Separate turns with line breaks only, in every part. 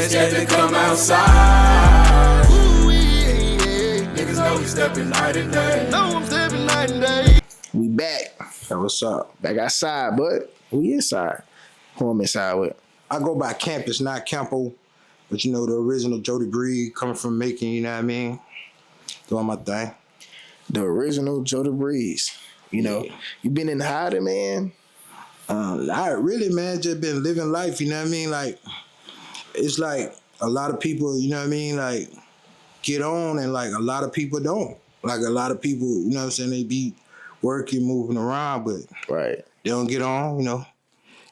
scared to come outside. Niggas know we stepping night and day.
Know I'm stepping night and day.
We back.
Hey, what's up?
Back outside, but we inside. Who I'm inside with?
I go by Campus, not Campo. But you know, the original Jody breed coming from Macon, you know what I mean? Doing my thing.
The original Jody Breeze. You know, you been in hiding, man?
I really, man, just been living life, you know what I mean? Like, it's like a lot of people, you know what I mean? Like, get on and like a lot of people don't. Like a lot of people, you know what I'm saying? They be working, moving around, but
Right.
they don't get on, you know?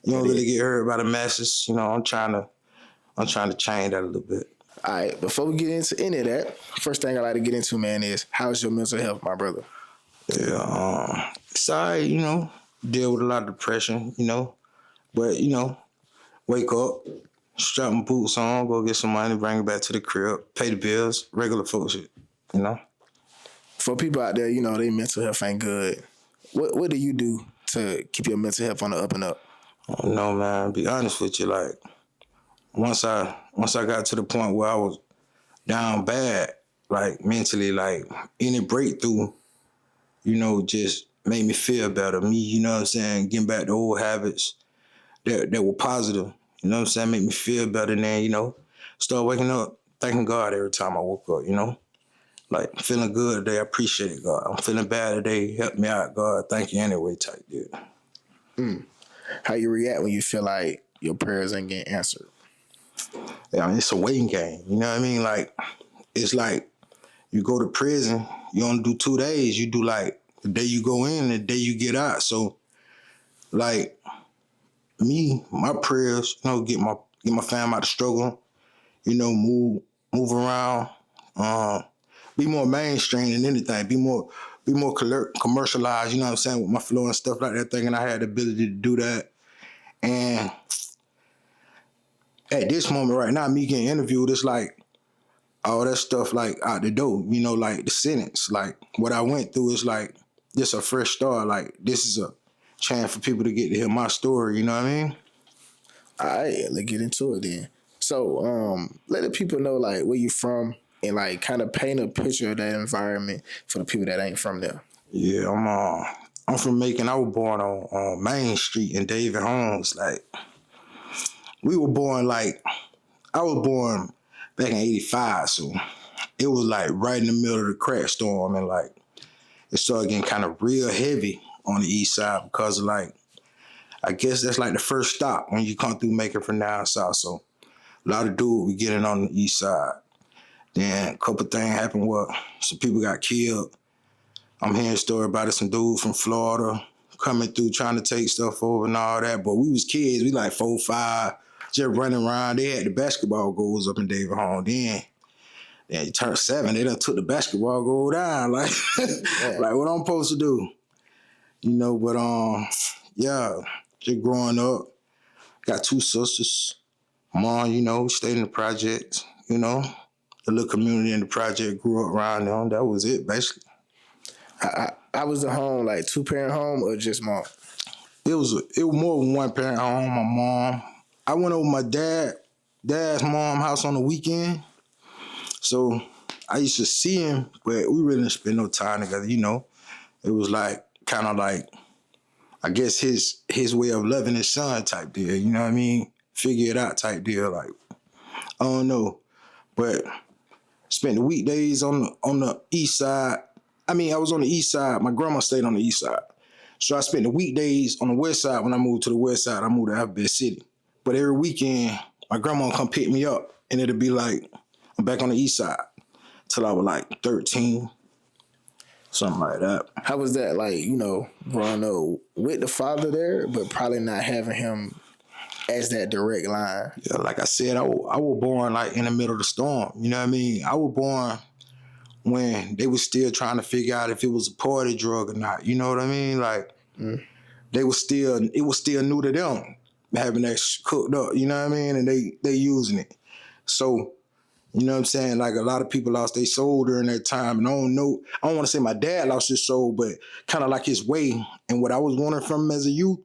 You don't really get heard by the masses, you know? I'm trying to change that a little bit.
All right, before we get into any of that, first thing I like to get into, man, is how's your mental health, my brother?
Yeah, it's all right, you know, deal with a lot of depression, you know, but, you know, wake up, strap my boots on, go get some money, bring it back to the crib, pay the bills, regular folk shit, you know?
For people out there, you know, their mental health ain't good. What do you do to keep your mental health on the up and up?
I don't know, man, be honest with you, like, once I got to the point where I was down bad, like, mentally, like, any breakthrough, you know, just made me feel better. Me, you know what I'm saying, getting back to old habits that were positive, you know what I'm saying, make me feel better. And then, you know, start waking up, thanking God every time I woke up, you know? Like, feeling good today, I appreciate God. I'm feeling bad today, help me out, God, thank you anyway type deal.
How you react when you feel like your prayers ain't getting answered?
Yeah, I mean, it's a waiting game, you know what I mean? Like, it's like you go to prison, you only do 2 days, you do like the day you go in and the day you get out. So, like, me, my prayers, you know, get my fam out of struggle, you know, move around, be more mainstream than anything, be more commercialized, you know what I'm saying, with my flow and stuff like that, thinking I had the ability to do that. And at this moment right now, me getting interviewed, it's like all that stuff like out the door, you know, like the sentence, like what I went through is like just a fresh start. Like this is a chance for people to get to hear my story, you know what I mean?
All right, let's get into it then. So, let the people know like where you from and like kind of paint a picture of that environment for the people that ain't from there.
Yeah, I'm from Macon. I was born on Main Street in David Holmes. Like we were born like I was born back in '85, so it was like right in the middle of the crack storm, and like it started getting kind of real heavy on the east side because of like I guess that's like the first stop when you come through Macon from down south. So a lot of dudes we getting on the east side. Then a couple things happened where some people got killed. I'm hearing a story about it, some dude from Florida coming through trying to take stuff over and all that. But we was kids, we like 4, 5, just running around. They had the basketball goals up in David Hall. Then you turned 7, they done took the basketball goal down. Like, like what I'm supposed to do? You know, but yeah, just growing up, got 2 sisters. Mom, you know, stayed in the projects, you know. The little community in the project grew up around them. That was it, basically.
I was at home, like 2-parent home or just mom?
It was more than 1-parent home. My mom. I went over my dad's mom house on the weekend. So I used to see him, but we really didn't spend no time together, you know. It was like kind of like I guess his way of loving his son type deal, you know what I mean? Figure it out type deal. Like, I don't know. But spent the weekdays on the east side. I mean, I was on the east side. My grandma stayed on the east side. So I spent the weekdays on the west side. When I moved to the west side, I moved to Alphabet City. But every weekend, my grandma would come pick me up, and it'd be like, I'm back on the east side till I was like 13, something like that.
How was that, like, you know, growing up with the father there, but probably not having him as that direct line?
Yeah, like I said, I was born like in the middle of the storm. You know what I mean? I was born when they was still trying to figure out if it was a party drug or not. You know what I mean? Like it was still new to them having that cooked up. You know what I mean? And they using it. So you know what I'm saying? Like a lot of people lost their soul during that time, and I don't want to say my dad lost his soul, but kind of like his way and what I was wanting from him as a youth.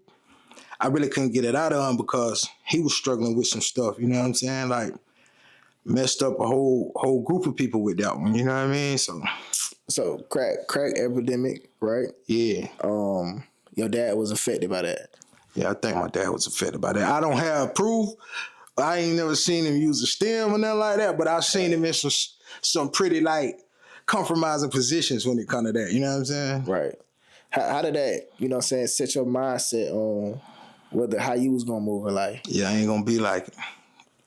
I really couldn't get it out of him because he was struggling with some stuff, you know what I'm saying? Like, messed up a whole group of people with that one. You know what I mean?
So crack epidemic, right?
Yeah.
Your dad was affected by that.
Yeah, I think my dad was affected by that. I don't have proof. I ain't never seen him use a stem or nothing like that, but I've seen him in some pretty like compromising positions when it come to that. You know what I'm saying?
Right. How did that, you know what I'm saying, set your mindset on how you was gonna move in life?
Yeah, I ain't gonna be like him.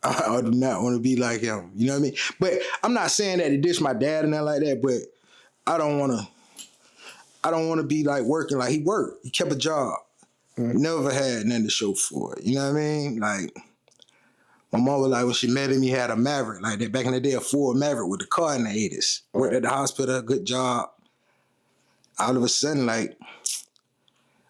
I do not want to be like him. You know what I mean? But I'm not saying that to dish my dad and nothing like that, but I don't wanna be like working like he worked. He kept a job. Never had nothing to show for it. You know what I mean? Like, my mom was like, when she met him, he had a Maverick. Like that back in the day, a Ford Maverick with the car in the 80s. Worked at the hospital, good job. All of a sudden, like,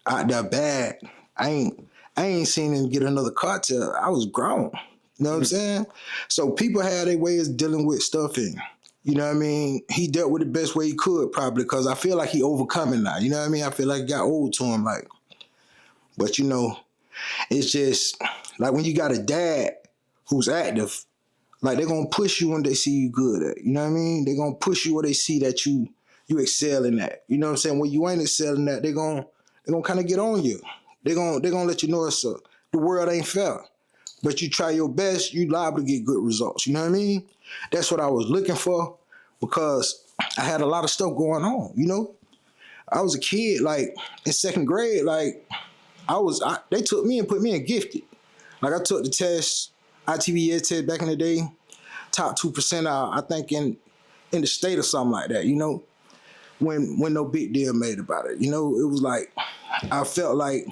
out there bad. I ain't seen him get another car till I was grown. You know what I'm saying? So people had their ways of dealing with stuff, and you know what I mean? He dealt with it the best way he could, probably, because I feel like he overcoming now. You know what I mean? I feel like it got old to him, like. But you know, it's just like when you got a dad who's active, like they're gonna push you when they see you good at. You know what I mean? They're gonna push you where they see that you excelling at. You know what I'm saying? When you ain't excelling at, they're gonna kind of get on you. They're gonna let you know the world ain't fair. But you try your best, you liable to get good results. You know what I mean? That's what I was looking for, because I had a lot of stuff going on, you know? I was a kid, like in second grade, like they took me and put me in gifted. Like I took the test, ITBS test back in the day, top 2% out, I think in the state or something like that, you know, when no big deal made about it. You know, it was like, I felt like,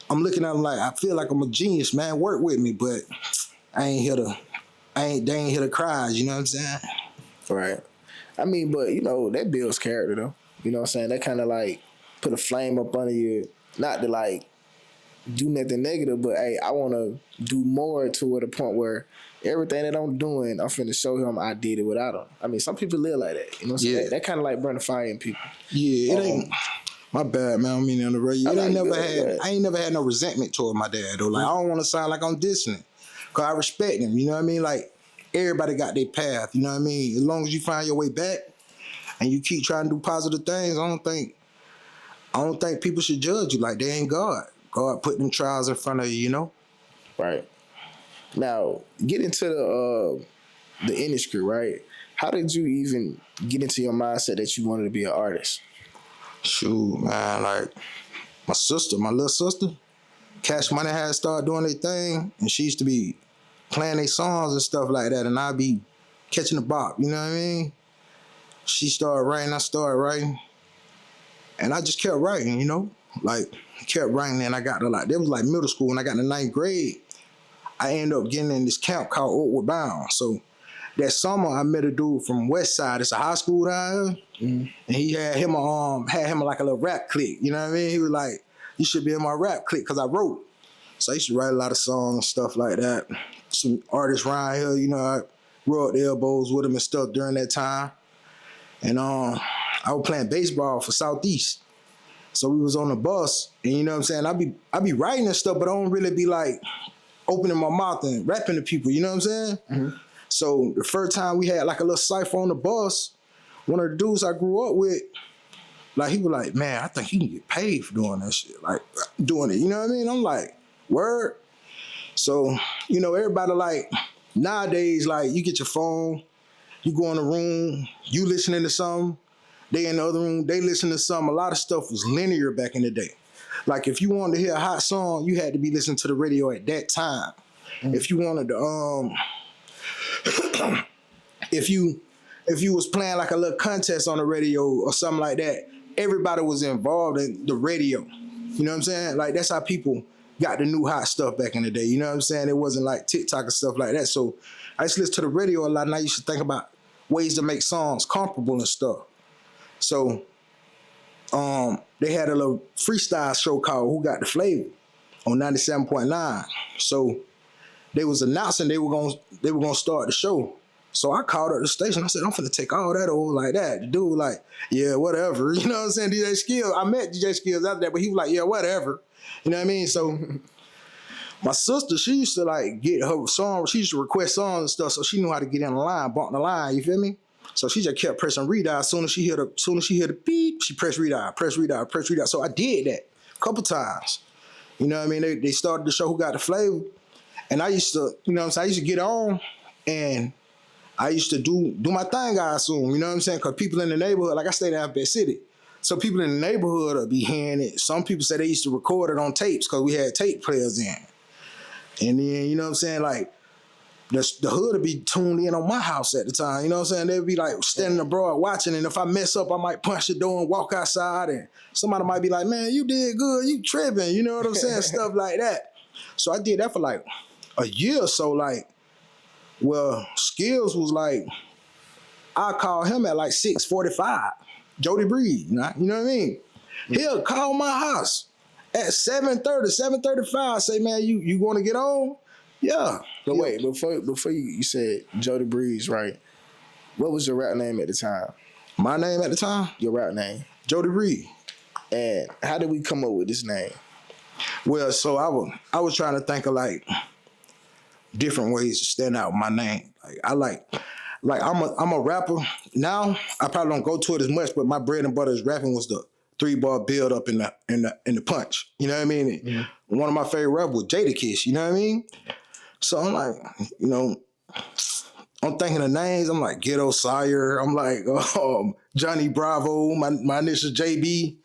I'm looking at them like, I feel like I'm a genius, man, work with me, but they ain't here to cry, you know what I'm saying?
Right. I mean, but you know, that builds character though. You know what I'm saying? That kind of like put a flame up under you, not to like do nothing negative, but hey, I want to do more to the point where everything that I'm doing, I'm finna show him I did it without him. I mean, some people live like that. You know what I'm saying? That kind of like burn the fire in people.
Yeah, it ain't. My bad, man. I don't mean to interrupt you. I ain't never had no resentment toward my dad though. Like I don't want to sound like I'm dissing it, cause I respect him. You know what I mean? Like everybody got their path. You know what I mean? As long as you find your way back and you keep trying to do positive things, I don't think people should judge you like they ain't God. God put them trials in front of you, you know?
Right. Now, get into the industry, right? How did you even get into your mindset that you wanted to be an artist?
Shoot, man, like my little sister, Cash Money had started doing their thing, and she used to be playing their songs and stuff like that, and I'd be catching the bop, you know what I mean? She started writing, I started writing, and I just kept writing, you know? Like, kept writing, and I got to like, that was like middle school, when I got to 9th grade, I ended up getting in this camp called Outward Bound. So that summer, I met a dude from West Side. It's a high school down here. And he had him like a little rap clique. You know what I mean? He was like, you should be in my rap clique, because I wrote. So I used to write a lot of songs and stuff like that. Some artists around here, you know, I rubbed elbows with them and stuff during that time. And I was playing baseball for Southeast. So we was on the bus, and you know what I'm saying? I be writing and stuff, but I don't really be like opening my mouth and rapping to people, you know what I'm saying? Mm-hmm. So the first time we had like a little cipher on the bus, one of the dudes I grew up with, like he was like, man, I think you can get paid for doing that shit, like doing it, you know what I mean? I'm like, word? So, you know, everybody like, nowadays, like you get your phone, you go in the room, you listening to something, they in the other room, they listen to something. A lot of stuff was linear back in the day. Like if you wanted to hear a hot song, you had to be listening to the radio at that time. If you wanted to, if you was playing like a little contest on the radio or something like that, everybody was involved in the radio. You know what I'm saying? Like that's how people got the new hot stuff back in the day. You know what I'm saying? It wasn't like TikTok and stuff like that. So I used to listen to the radio a lot, and I used to think about ways to make songs comparable and stuff. So they had a little freestyle show called Who Got the Flavor on 97.9. So they was announcing they were gonna start the show. So I called up the station. I said, I'm finna take all that over like that. The dude was like, yeah, whatever. You know what I'm saying? DJ Skills. I met DJ Skills after that, but he was like, yeah, whatever. You know what I mean? So My sister, she used to like get her song. She used to request songs and stuff, so she knew how to get in the line, bump the line. You feel me? So she just kept pressing redial. As soon as she hear the beep, she press redial, press redial, press redial. So I did that a couple times. You know what I mean? They started the show Who Got the Flavor, and I used to, you know what I'm saying? I used to get on, and I used to do my thing. I assume, you know what I'm saying? Because people in the neighborhood, like I stayed in Alphabet City, so people in the neighborhood would be hearing it. Some people say they used to record it on tapes because we had tape players in. And then, you know what I'm saying, like, the hood would be tuned in on my house at the time, you know what I'm saying? They'd be like standing abroad watching, and if I mess up, I might punch the door and walk outside, and somebody might be like, man, you did good, you tripping, you know what I'm saying? Stuff like that. So I did that for like a year or so, like, well, Skills was like, I call him at like 6:45, Jody Breed, you know what I mean? He'll call my house at 7:30, 7:35, say, man, you want to get on? Yeah.
But wait, before you said Jody Breeze, right? What was your rap name at the time?
My name at the time?
Your rap name.
Jody Breed.
And how did we come up with this name?
Well, so I was trying to think of like different ways to stand out with my name. Like I'm a rapper. Now I probably don't go to it as much, but my bread and butter is rapping was the 3-bar build up in the punch. You know what I mean? Mm-hmm. One of my favorite rappers was Jada, you know what I mean? So I'm like, you know, I'm thinking of names. I'm like Ghetto Sire. I'm like Johnny Bravo. My initials JB.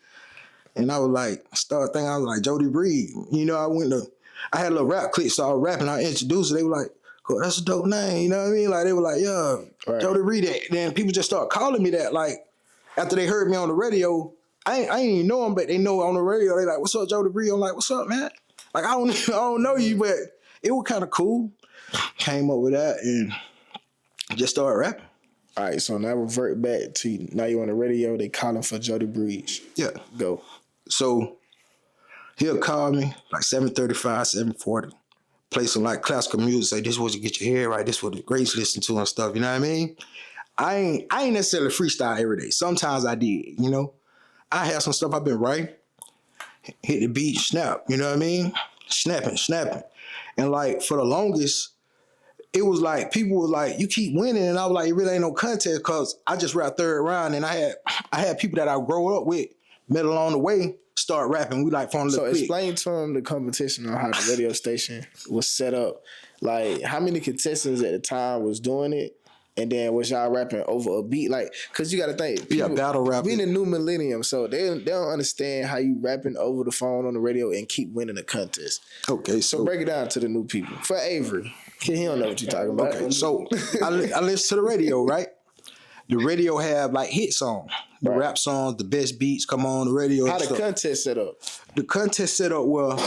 And I was like, start thinking, I was like Jody Breed. You know, I had a little rap clip, so I was rapping. I introduced it. They were like, cool, that's a dope name. You know what I mean? Like they were like, yeah, right. Jody Breed. Then people just start calling me that. Like after they heard me on the radio, I ain't even know them, but they know on the radio. They like, what's up, Jody Breed? I'm like, what's up, man? Like I don't know you, but it was kind of cool. Came up with that and just started rapping.
All right, so now revert back to now you're on the radio. They calling for Jody Breeze.
Yeah,
go.
So he'll call me like 7:35, 7:40. Play some like classical music. Say this is what you get your hair right. This is what the greats listen to and stuff. You know what I mean? I ain't necessarily freestyle every day. Sometimes I did. You know, I have some stuff I've been writing. Hit the beat, snap. You know what I mean? Snapping. And like for the longest, it was like people were like, you keep winning, and I was like, it really ain't no contest because I just rapped third round, and I had people that I grew up with, met along the way, start rapping. We like phone.
So explain to them the competition on how the radio station was set up. Like how many contestants at the time was doing it, and then was y'all rapping over a beat? Like, cause you got to think, people,
battle rap.
We in the new millennium, so they don't understand how you rapping over the phone on the radio and keep winning a contest.
Okay,
so break it down to the new people. For Avery, he don't know what you're talking about.
Okay, so I listen to the radio, right? The radio have like hit songs, the rap songs, the best beats come on the radio.
How the contest set up?
The contest set up, well,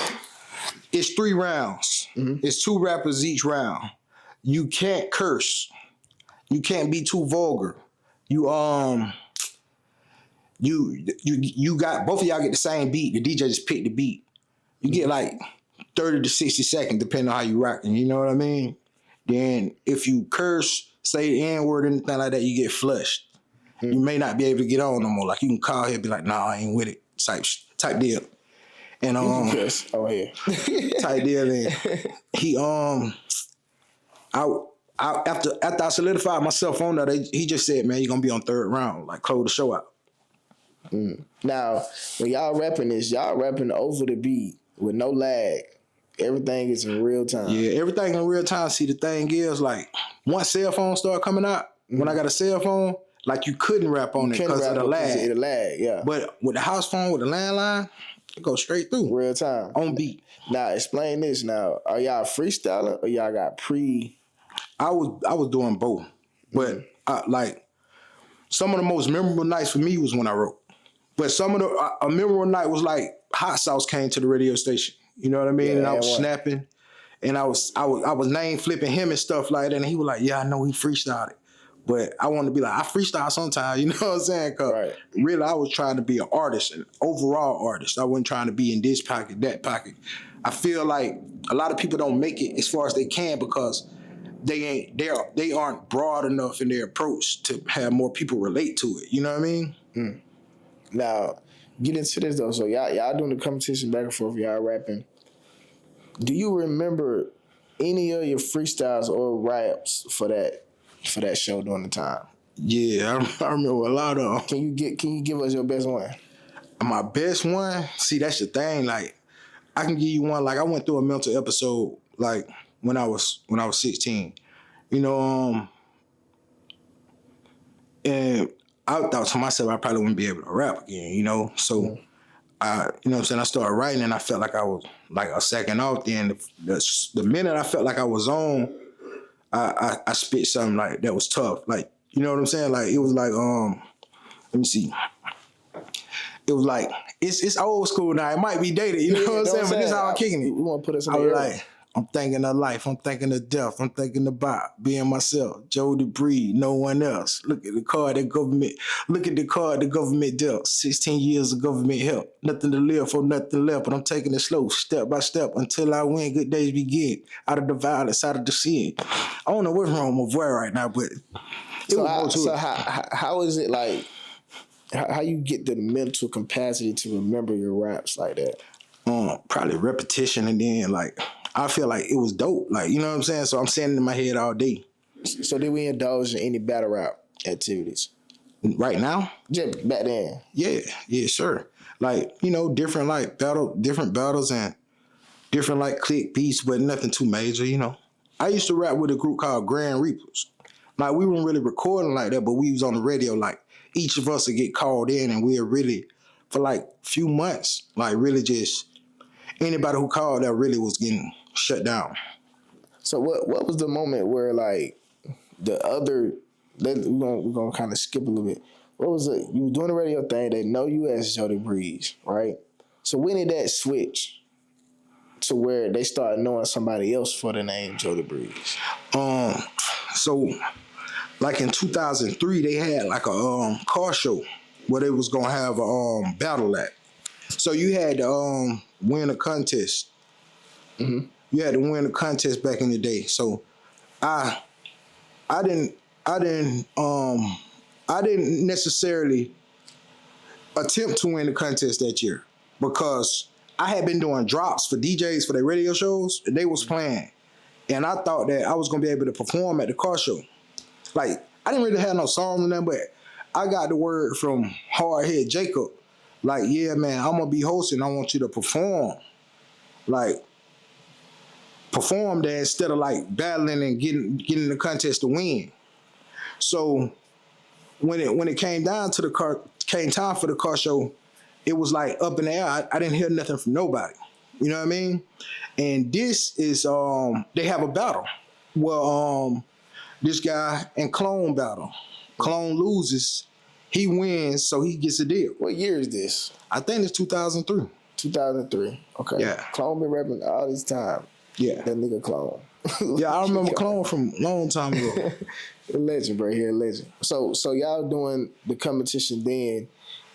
it's 3 rounds. Mm-hmm. It's 2 rappers each round. You can't curse. You can't be too vulgar. You got both of y'all get the same beat. The DJ just picked the beat. You get like 30 to 60 seconds, depending on how you rocking. You know what I mean? Then if you curse, say the N-word, anything like that, you get flushed. You may not be able to get on no more. Like you can call here and be like, nah, I ain't with it. Type deal. And
yes. Oh yeah.
type deal. And he after I solidified myself on that, he just said, man, you're gonna be on 3rd round, like close the show out.
Now, when y'all rapping this, y'all rapping over the beat with no lag. Everything is in real time.
Yeah, everything in real time. See, the thing is, like, once cell phones start coming out, when I got a cell phone, like, you couldn't rap on it because of the lag.
The lag, yeah.
But with the house phone, with the landline, it goes straight through.
Real time.
On beat.
Now, explain this now. Are y'all freestyling or y'all got pre...
I was doing both. But, like, some of the most memorable nights for me was when I wrote. But some of a memorable night was, like, Hot Sauce came to the radio station. You know what I mean? Yeah, and I was snapping, and I was name flipping him and stuff like that. And he was like, "Yeah, I know he freestyled it," but I wanted to be like, I freestyle sometimes. You know what I'm saying? Cause really, I was trying to be an artist, an overall artist. I wasn't trying to be in this pocket, that pocket. I feel like a lot of people don't make it as far as they can because they aren't broad enough in their approach to have more people relate to it. You know what I mean?
Now, get into this though. So y'all doing the competition back and forth. Y'all rapping. Do you remember any of your freestyles or raps for that show during the time?
Yeah, I remember a lot of them.
Can you give us your best one?
My best one, see, that's the thing. Like, I can give you one. Like, I went through a mental episode, like when I was 16. You know, and I thought to myself I probably wouldn't be able to rap again. You know, so you know what I'm saying, I started writing and I felt like I was like a second off. Then the minute I felt like I was on, I spit something like that was tough. Like, you know what I'm saying? Like, it was like let me see. It was like it's old school now. It might be dated, you know what I'm saying? But this is how I'm kicking it.
You want to put us in
I
the
was
era.
like, I'm thinking of life. I'm thinking of death. I'm thinking about being myself. Jody breathe, no one else. Look at the card the government. Look at the card the government dealt. 16 years of government help. Nothing to live for, nothing left. But I'm taking it slow, step by step, until I win. Good days begin. Out of the violence, out of the sin. I don't know what's wrong with my voice right now, but
how is it like? How you get the mental capacity to remember your raps like that?
Probably repetition, and then like I feel like it was dope. Like, you know what I'm saying? So I'm standing in my head all day.
So did we indulge in any battle rap activities?
Right now?
Just back then.
Yeah, sure. Like, you know, different battles and different like click beats, but nothing too major, you know. I used to rap with a group called Grand Reapers. Like, we weren't really recording like that, but we was on the radio. Like, each of us would get called in and we'd really, for like a few months, like really just anybody who called that really was getting shut down.
So what was the moment where like we're gonna kind of skip a little bit. What was it? You were doing the radio thing. They know you as Jody Breeze, right? So when did that switch to where they started knowing somebody else for the name Jody Breeze?
So like in 2003, they had like a car show where they was gonna have a battle at. So you had to win a contest.
Mm-hmm.
You had to win a contest back in the day. So I didn't necessarily attempt to win the contest that year because I had been doing drops for DJs for their radio shows and they was playing. And I thought that I was gonna be able to perform at the car show. Like, I didn't really have no songs on them, but I got the word from Hardhead Jacob. Like, yeah, man, I'm gonna be hosting. I want you to perform. Like, perform there instead of like battling and getting the contest to win. So when it came down to came time for the car show, it was like up in the air. I didn't hear nothing from nobody. You know what I mean? And this is they have a battle. Well, this guy and Clone battle. Clone loses, he wins, so he gets a deal.
What year is this?
I think it's 2003.
2003. Okay.
Yeah.
Clone been rapping all this time.
Yeah.
That nigga Clone.
Yeah, I remember Clone from a long time ago.
A legend, bro. Here, a legend. So y'all doing the competition then,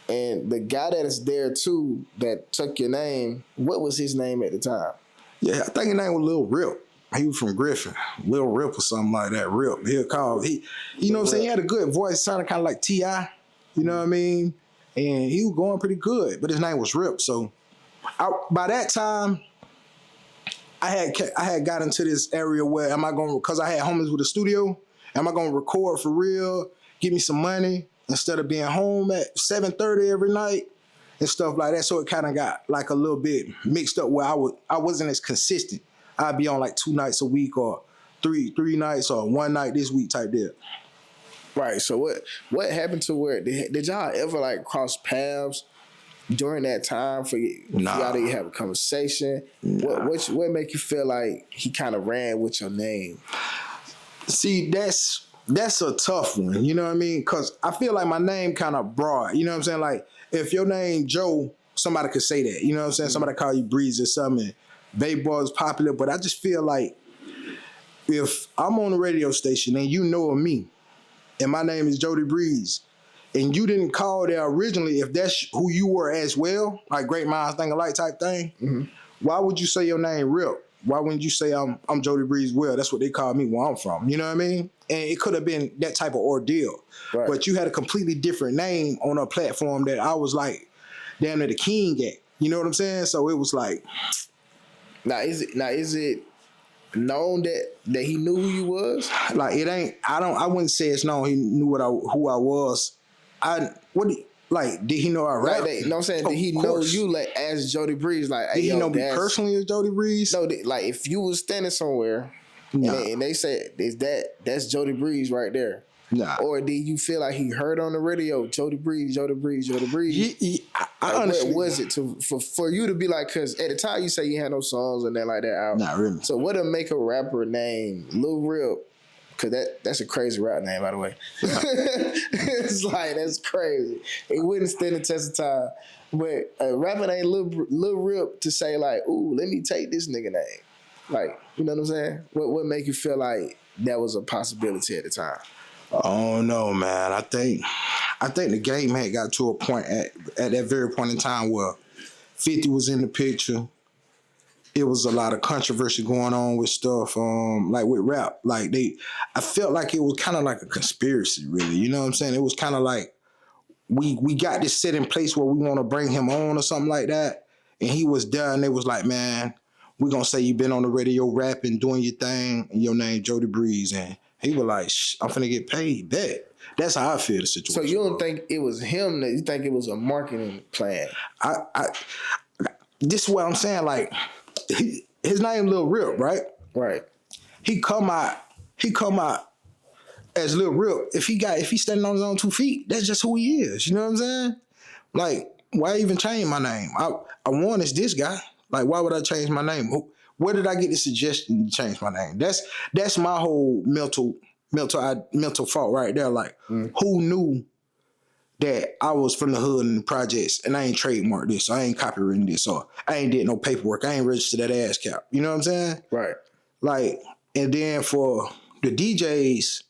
and the guy that is there too that took your name. What was his name at the time?
Yeah, I think his name was Lil Rip. He was from Griffin, Lil Rip or something like that. Rip. You know what I'm saying? He had a good voice, sounded kind of like T.I. You know what I mean? And he was going pretty good, but his name was Rip. So by that time, I had got into this area where because I had homies with a studio, am I gonna record for real, give me some money instead of being home at 7:30 every night and stuff like that. So it kind of got like a little bit mixed up where I wasn't as consistent. I'd be on like 2 nights a week or three nights or 1 night this week type deal.
Right. So what happened to where did y'all ever like cross paths during that time for y'all to have a conversation? Nah. What make you feel like he kind of ran with your name?
See, that's a tough one. You know what I mean? Because I feel like my name kind of broad. You know what I'm saying? Like if your name Joe, somebody could say that. You know what I'm saying? Mm-hmm. Somebody call you Breeze or something. Baby Boy is popular, but I just feel like if I'm on a radio station and you know of me, and my name is Jody Breeze, and you didn't call there originally, if that's who you were as well, like great minds think alike type thing, mm-hmm. Why would you say your name Rip? Why wouldn't you say I'm Jody Breeze? Well, that's what they call me where I'm from. You know what I mean? And it could have been that type of ordeal. Right. But you had a completely different name on a platform that I was like damn near the king at. You know what I'm saying? So it was like,
Now is it known that he knew who you was?
Like it ain't. I wouldn't say it's known. He knew who I was. Did he know I rap?
Like, you know what I'm saying?
Of
Did he know
course.
you like as Jody Breeze? Like, hey,
Did he know me personally as Jody Breeze?
No, like if you was standing somewhere and they said, that's Jody Breeze right there.
Nah.
Or did you feel like he heard on the radio, Jody Breeze, Jody Breeze, Jody Breeze?
I honestly,
what was it for you to be like? Because at the time you say you had no songs and that like that out.
Not really.
So what to make a rapper named Lil Rip? Because that's a crazy rap name, by the way. It's like, that's crazy. It wouldn't stand the test of time. But a rapper named Lil Rip to say like, ooh, let me take this nigga name. Like, you know what I'm saying? What make you feel like that was a possibility at the time?
Oh no, man. I think the game had got to a point at that very point in time where 50 was in the picture. It was a lot of controversy going on with stuff, like with rap. Like I felt like it was kind of like a conspiracy, really. You know what I'm saying? It was kind of like we got this set in place where we want to bring him on or something like that. And he was there and they was like, man, we're going to say you've been on the radio rapping, doing your thing, and your name Jody Breeze. And he was like, I'm finna get paid back. That's how I feel the situation.
So you don't think it was him? You think it was a marketing plan?
This is what I'm saying. Like, his name Lil Rip, right?
Right.
He come out as Lil Rip. If he standing on his own 2 feet, that's just who he is. You know what I'm saying? Like, why even change my name? I want is this guy. Like, why would I change my name? Where did I get the suggestion to change my name? That's my whole mental fault right there. Like, who knew that I was from the hood and the projects and I ain't trademarked this, or I ain't copywritten this, or I ain't did no paperwork, I ain't registered that ass cap. You know what I'm saying?
Right.
Like, and then for the DJs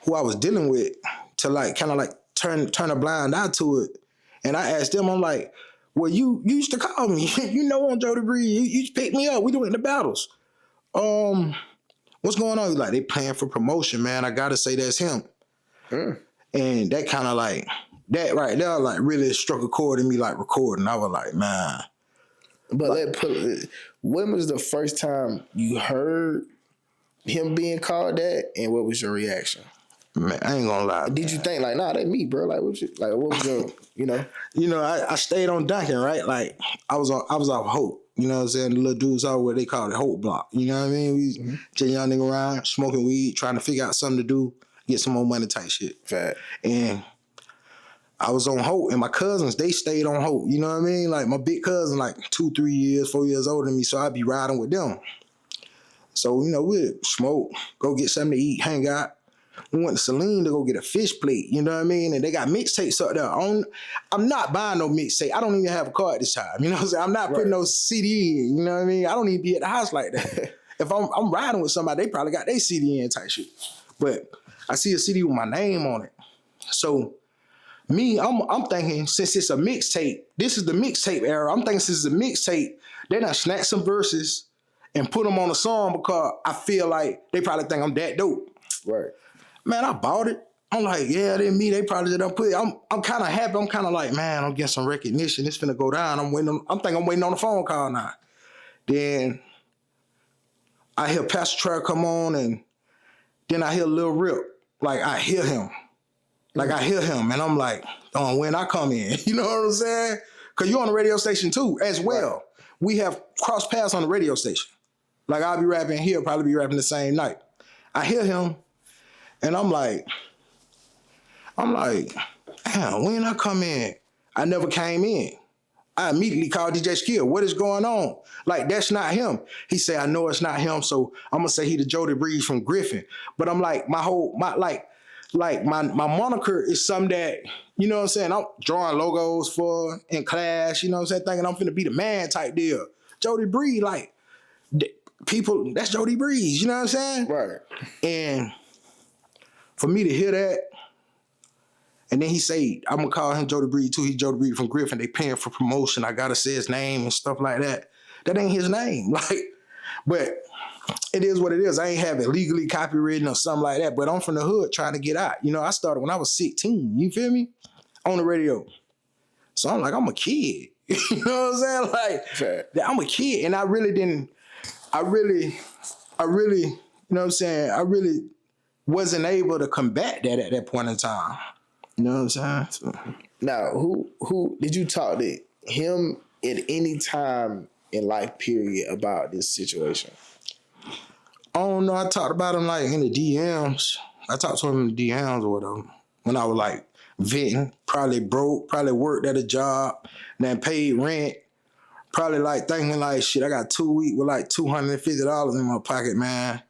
who I was dealing with to like kind of like turn a blind eye to it, and I asked them, I'm like, well, you used to call me, you know, on Jody Breeze, you picked me up, we doing the battles. What's going on? Like, they playing for promotion, man. I gotta say that's him. And that kind of like, that right there, like really struck a chord in me, like recording. I was like, man.
But when was the first time you heard him being called that, and what was your reaction?
Man, I ain't gonna lie.
Did you think like, nah, that me, bro? Like, what was your, you know?
You know, I stayed on Duncan, right? Like, I was off Hope. You know what I'm saying? The little dudes out where they call it Hope Block. You know what I mean? We just young nigga around, smoking weed, trying to figure out something to do, get some more money type shit.
Fact.
And I was on Hope, and my cousins, they stayed on Hope. You know what I mean? Like, my big cousin, like 2, 3 years, 4 years older than me, so I'd be riding with them. So, you know, we'd smoke, go get something to eat, hang out. We went to Celine to go get a fish plate, you know what I mean? And they got mixtapes up there. I'm not buying no mixtape. I don't even have a car at this time. You know what I'm saying? I'm not putting no CD in, you know what I mean? I don't even be at the house like that. If I'm riding with somebody, they probably got their CD in type shit. But I see a CD with my name on it. So me, I'm thinking, since it's a mixtape, this is the mixtape era. I'm thinking since it's a mixtape, they done snatch some verses and put them on a song because I feel like they probably think I'm that dope.
Right.
Man, I bought it. I'm like, yeah, they me. They probably done put it. I'm kind of happy. I'm kind of like, man, I'm getting some recognition. It's finna go down. I'm waiting on the phone call now. Then I hear Pastor Troy come on, and then I hear Lil Rip. Like, I hear him. Like, I hear him, and I'm like, oh, when I come in. You know what I'm saying? Because you're on the radio station, too, as well. Right. We have crossed paths on the radio station. Like, I'll be rapping, he'll probably be rapping the same night. I hear him, and I'm like, damn, when I come in? I never came in. I immediately called DJ Skill. What is going on? Like, that's not him. He said, I know it's not him, so I'm gonna say he the Jody Breeze from Griffin. But I'm like, my moniker is something that, you know what I'm saying, I'm drawing logos for in class, you know what I'm saying, thinking I'm finna be the man type deal. Jody Breeze, like, people, that's Jody Breeze, you know what I'm saying?
Right.
And for me to hear that, and then he say, I'm gonna call him Jody Breeze too. He's Jody Breeze from Griffin. They paying for promotion. I gotta say his name and stuff like that. That ain't his name. Like, but it is what it is. I ain't have it legally copywritten or something like that. But I'm from the hood trying to get out. You know, I started when I was 16. You feel me? On the radio. So I'm like, I'm a kid. You know what I'm saying? Like, I'm a kid, and I really didn't. I really, you know what I'm saying? I really wasn't able to combat that at that point in time. You know what I'm saying? So,
Now, who did you talk to him at any time in life period about this situation?
I don't know. I talked about him like in the DMs. I talked to him in the DMs or whatever. When I was like venting, probably broke, probably worked at a job, then paid rent. Probably like thinking like, shit, I got 2 weeks with like $250 in my pocket, man.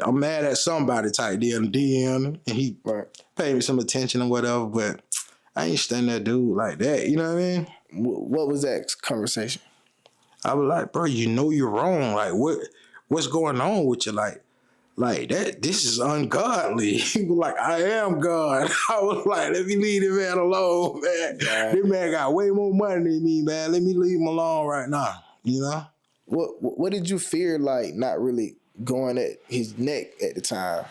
I'm mad at somebody type deal, DM, and he paid me some attention or whatever, but I ain't studying that dude like that, you know what I mean?
What was that conversation?
I was like, bro, you know you're wrong. Like, what's going on with you? Like that, this is ungodly. He was like, I am God. I was like, let me leave this man alone, man. Right. This man got way more money than me, man. Let me leave him alone right now, you know?
What did you fear, like, not really going at his neck at the time?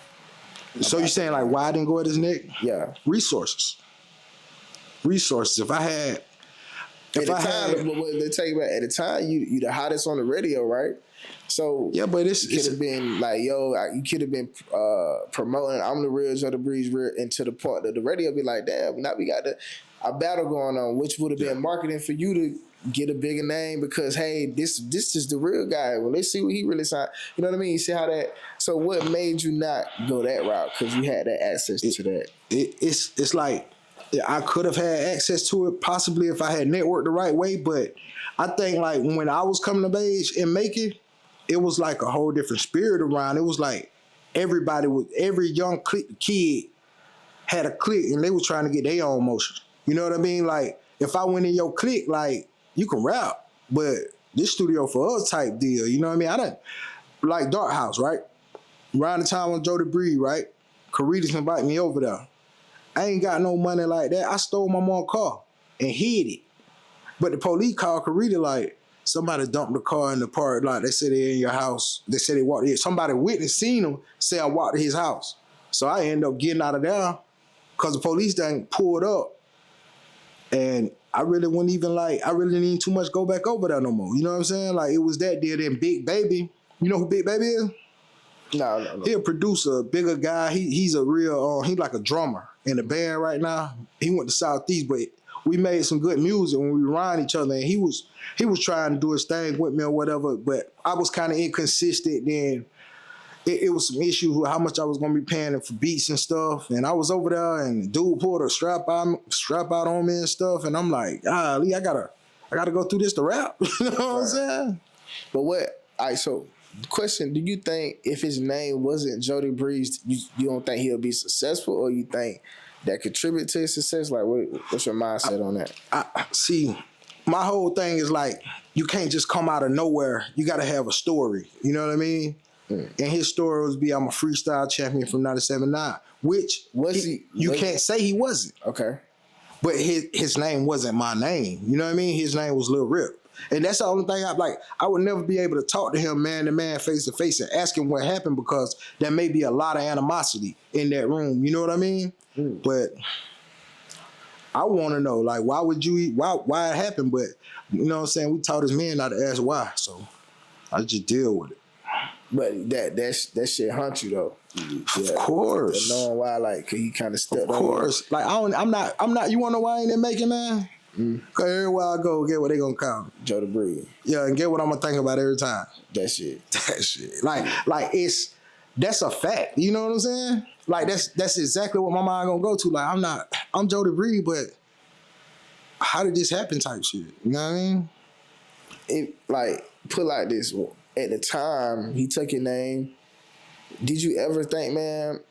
So you saying, like, why I didn't go at his neck?
Yeah.
Resources. If I had...
At the time, you the hottest on the radio, right? So
yeah, but it
could have been like, yo, you could have been promoting I'm the real Jody Breeze, and to the point that the radio be like, damn, now we got a battle going on, which would have been marketing for you to get a bigger name because hey, this is the real guy. Well, let's see what he really signed. You know what I mean? You see how that? So what made you not go that route? Because you had that access to that.
It's like. I could have had access to it possibly if I had networked the right way, but I think like when I was coming of age and making, it was like a whole different spirit around. It was like every young kid had a clique and they were trying to get their own motion. You know what I mean? Like if I went in your clique, like you can rap, but this studio for us type deal. You know what I mean? I didn't like Dark House, right? Around the time on Jody Breed, right? Caritas invited me over there. I ain't got no money like that. I stole my mom's car and hid it. But the police called Carita like, somebody dumped the car in the park lot. They said they're in your house. They said they walked in. Somebody witness seen them say I walked to his house. So I ended up getting out of there because the police done pulled up. And I really didn't even too much go back over there no more. You know what I'm saying? Like it was that deal. Then Big Baby, you know who Big Baby is?
No.
He a producer, bigger guy. He's a real, he's like a drummer in the band right now. He went to Southeast, but we made some good music when we were around each other. And he was trying to do his thing with me or whatever, but I was kind of inconsistent then. It was some issues with how much I was going to be paying him for beats and stuff. And I was over there and the dude pulled a strap out on me and stuff. And I'm like, Lee, I gotta go through this to rap. You know what I'm saying?
But all right, so question, do you think if his name wasn't Jody Breeze, you don't think he'll be successful, or you think that contribute to his success? Like, what's your mindset on that?
I see, my whole thing is like, you can't just come out of nowhere. You got to have a story. You know what I mean? And his story was I'm a freestyle champion from 97.9, which you can't say he wasn't.
Okay.
But his name wasn't my name. You know what I mean? His name was Lil Rip. And that's the only thing I would never be able to talk to him man to man, face to face, and ask him what happened because there may be a lot of animosity in that room. You know what I mean? But I want to know, like, why it happened? But you know what I'm saying? We taught his men not to ask why, so I just deal with it.
But that shit haunt you though.
Yeah. Of course.
Knowing why, like, he kind of stepped.
Of course. Like I'm not. You want to know why I ain't in making, man? Cause everywhere I go, get what they gonna call me.
Jody Breed.
Yeah, and get what I'm gonna think about every time.
That shit.
Like that's a fact. You know what I'm saying? Like that's exactly what my mind gonna go to. Like I'm Jody Breed, but how did this happen? Type shit. You know what I mean?
It like put like this. At the time he took your name, did you ever think, man,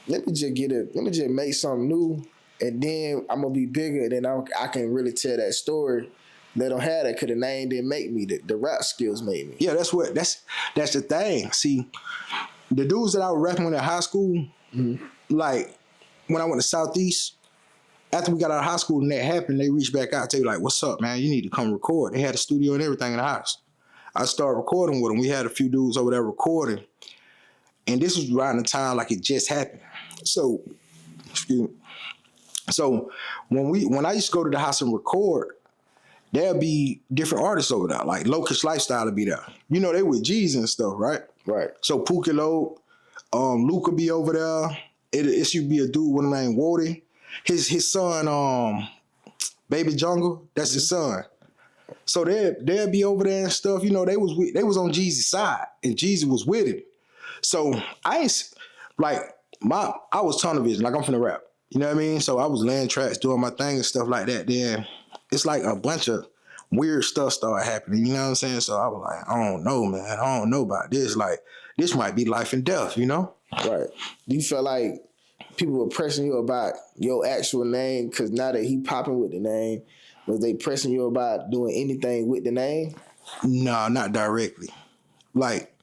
let me just make something new, and then I'm gonna be bigger, then I can really tell that story. They don't have that because the name didn't make me. The rap skills made me.
Yeah, that's the thing. See, the dudes that I was rapping with in high school, like when I went to Southeast, after we got out of high school and that happened, they reached back out to you like, "What's up, man? You need to come record." They had a studio and everything in the house. I started recording with them. We had a few dudes over there recording, and this was around the time like it just happened. So, excuse me. So when I used to go to the house and record, there'll be different artists over there. Like Locust Lifestyle will be there. You know, they with G's and stuff, right?
Right.
So Pookie Loc, Luca be over there. It should be a dude with the name Jody. His son, Baby Jungle, that's his son. So they'll be over there and stuff. You know, they was on Jeezy's side, and Jeezy was with him. So I was tunnel vision, like I'm finna rap. You know what I mean? So I was laying tracks, doing my thing and stuff like that. Then it's like a bunch of weird stuff started happening. You know what I'm saying? So I was like, I don't know, man. I don't know about this. Like, this might be life and death, you know?
Right. Do you feel like people were pressing you about your actual name? Because now that he popping with the name, was they pressing you about doing anything with the name?
No, not directly. Like,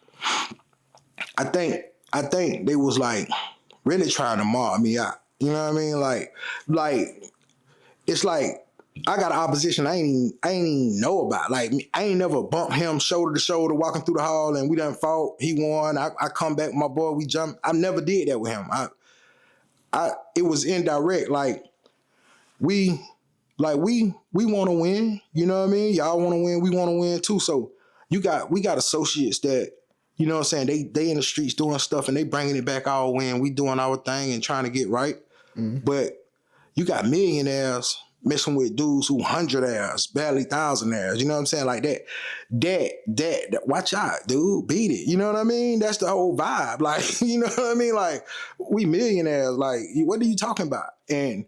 I think they was like really trying to mob me out. You know what I mean? Like it's like I got an opposition I ain't even know about. Like, I ain't never bumped him shoulder to shoulder walking through the hall and we done fought. He won. I come back with my boy. We jumped. I never did that with him. It was indirect. Like we want to win. You know what I mean? Y'all want to win. We want to win too. So we got associates that, you know what I'm saying? They in the streets doing stuff and they bringing it back our way and we doing our thing and trying to get right. Mm-hmm. But you got millionaires messing with dudes who 100-aires, barely 1,000-aires. You know what I'm saying? Like that. Watch out, dude. Beat it. You know what I mean? That's the whole vibe. Like, you know what I mean? Like, we millionaires. Like, what are you talking about? And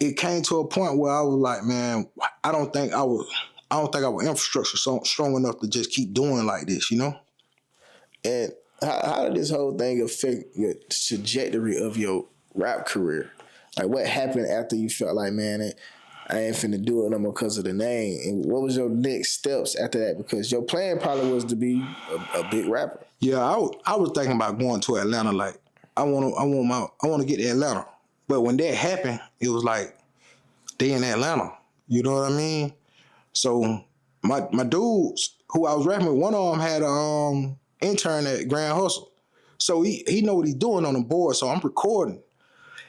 it came to a point where I was like, man, I don't think our infrastructure so strong enough to just keep doing like this, you know?
And how did this whole thing affect your trajectory of your rap career? Like, what happened after you felt like, man, I ain't finna do it no more because of the name? And what was your next steps after that? Because your plan probably was to be a big rapper.
Yeah, I was thinking about going to Atlanta. Like, I want to get to Atlanta. But when that happened, it was like, they in Atlanta. You know what I mean? So my dudes who I was rapping with, one of them had an intern at Grand Hustle. So he know what he's doing on the board. So I'm recording.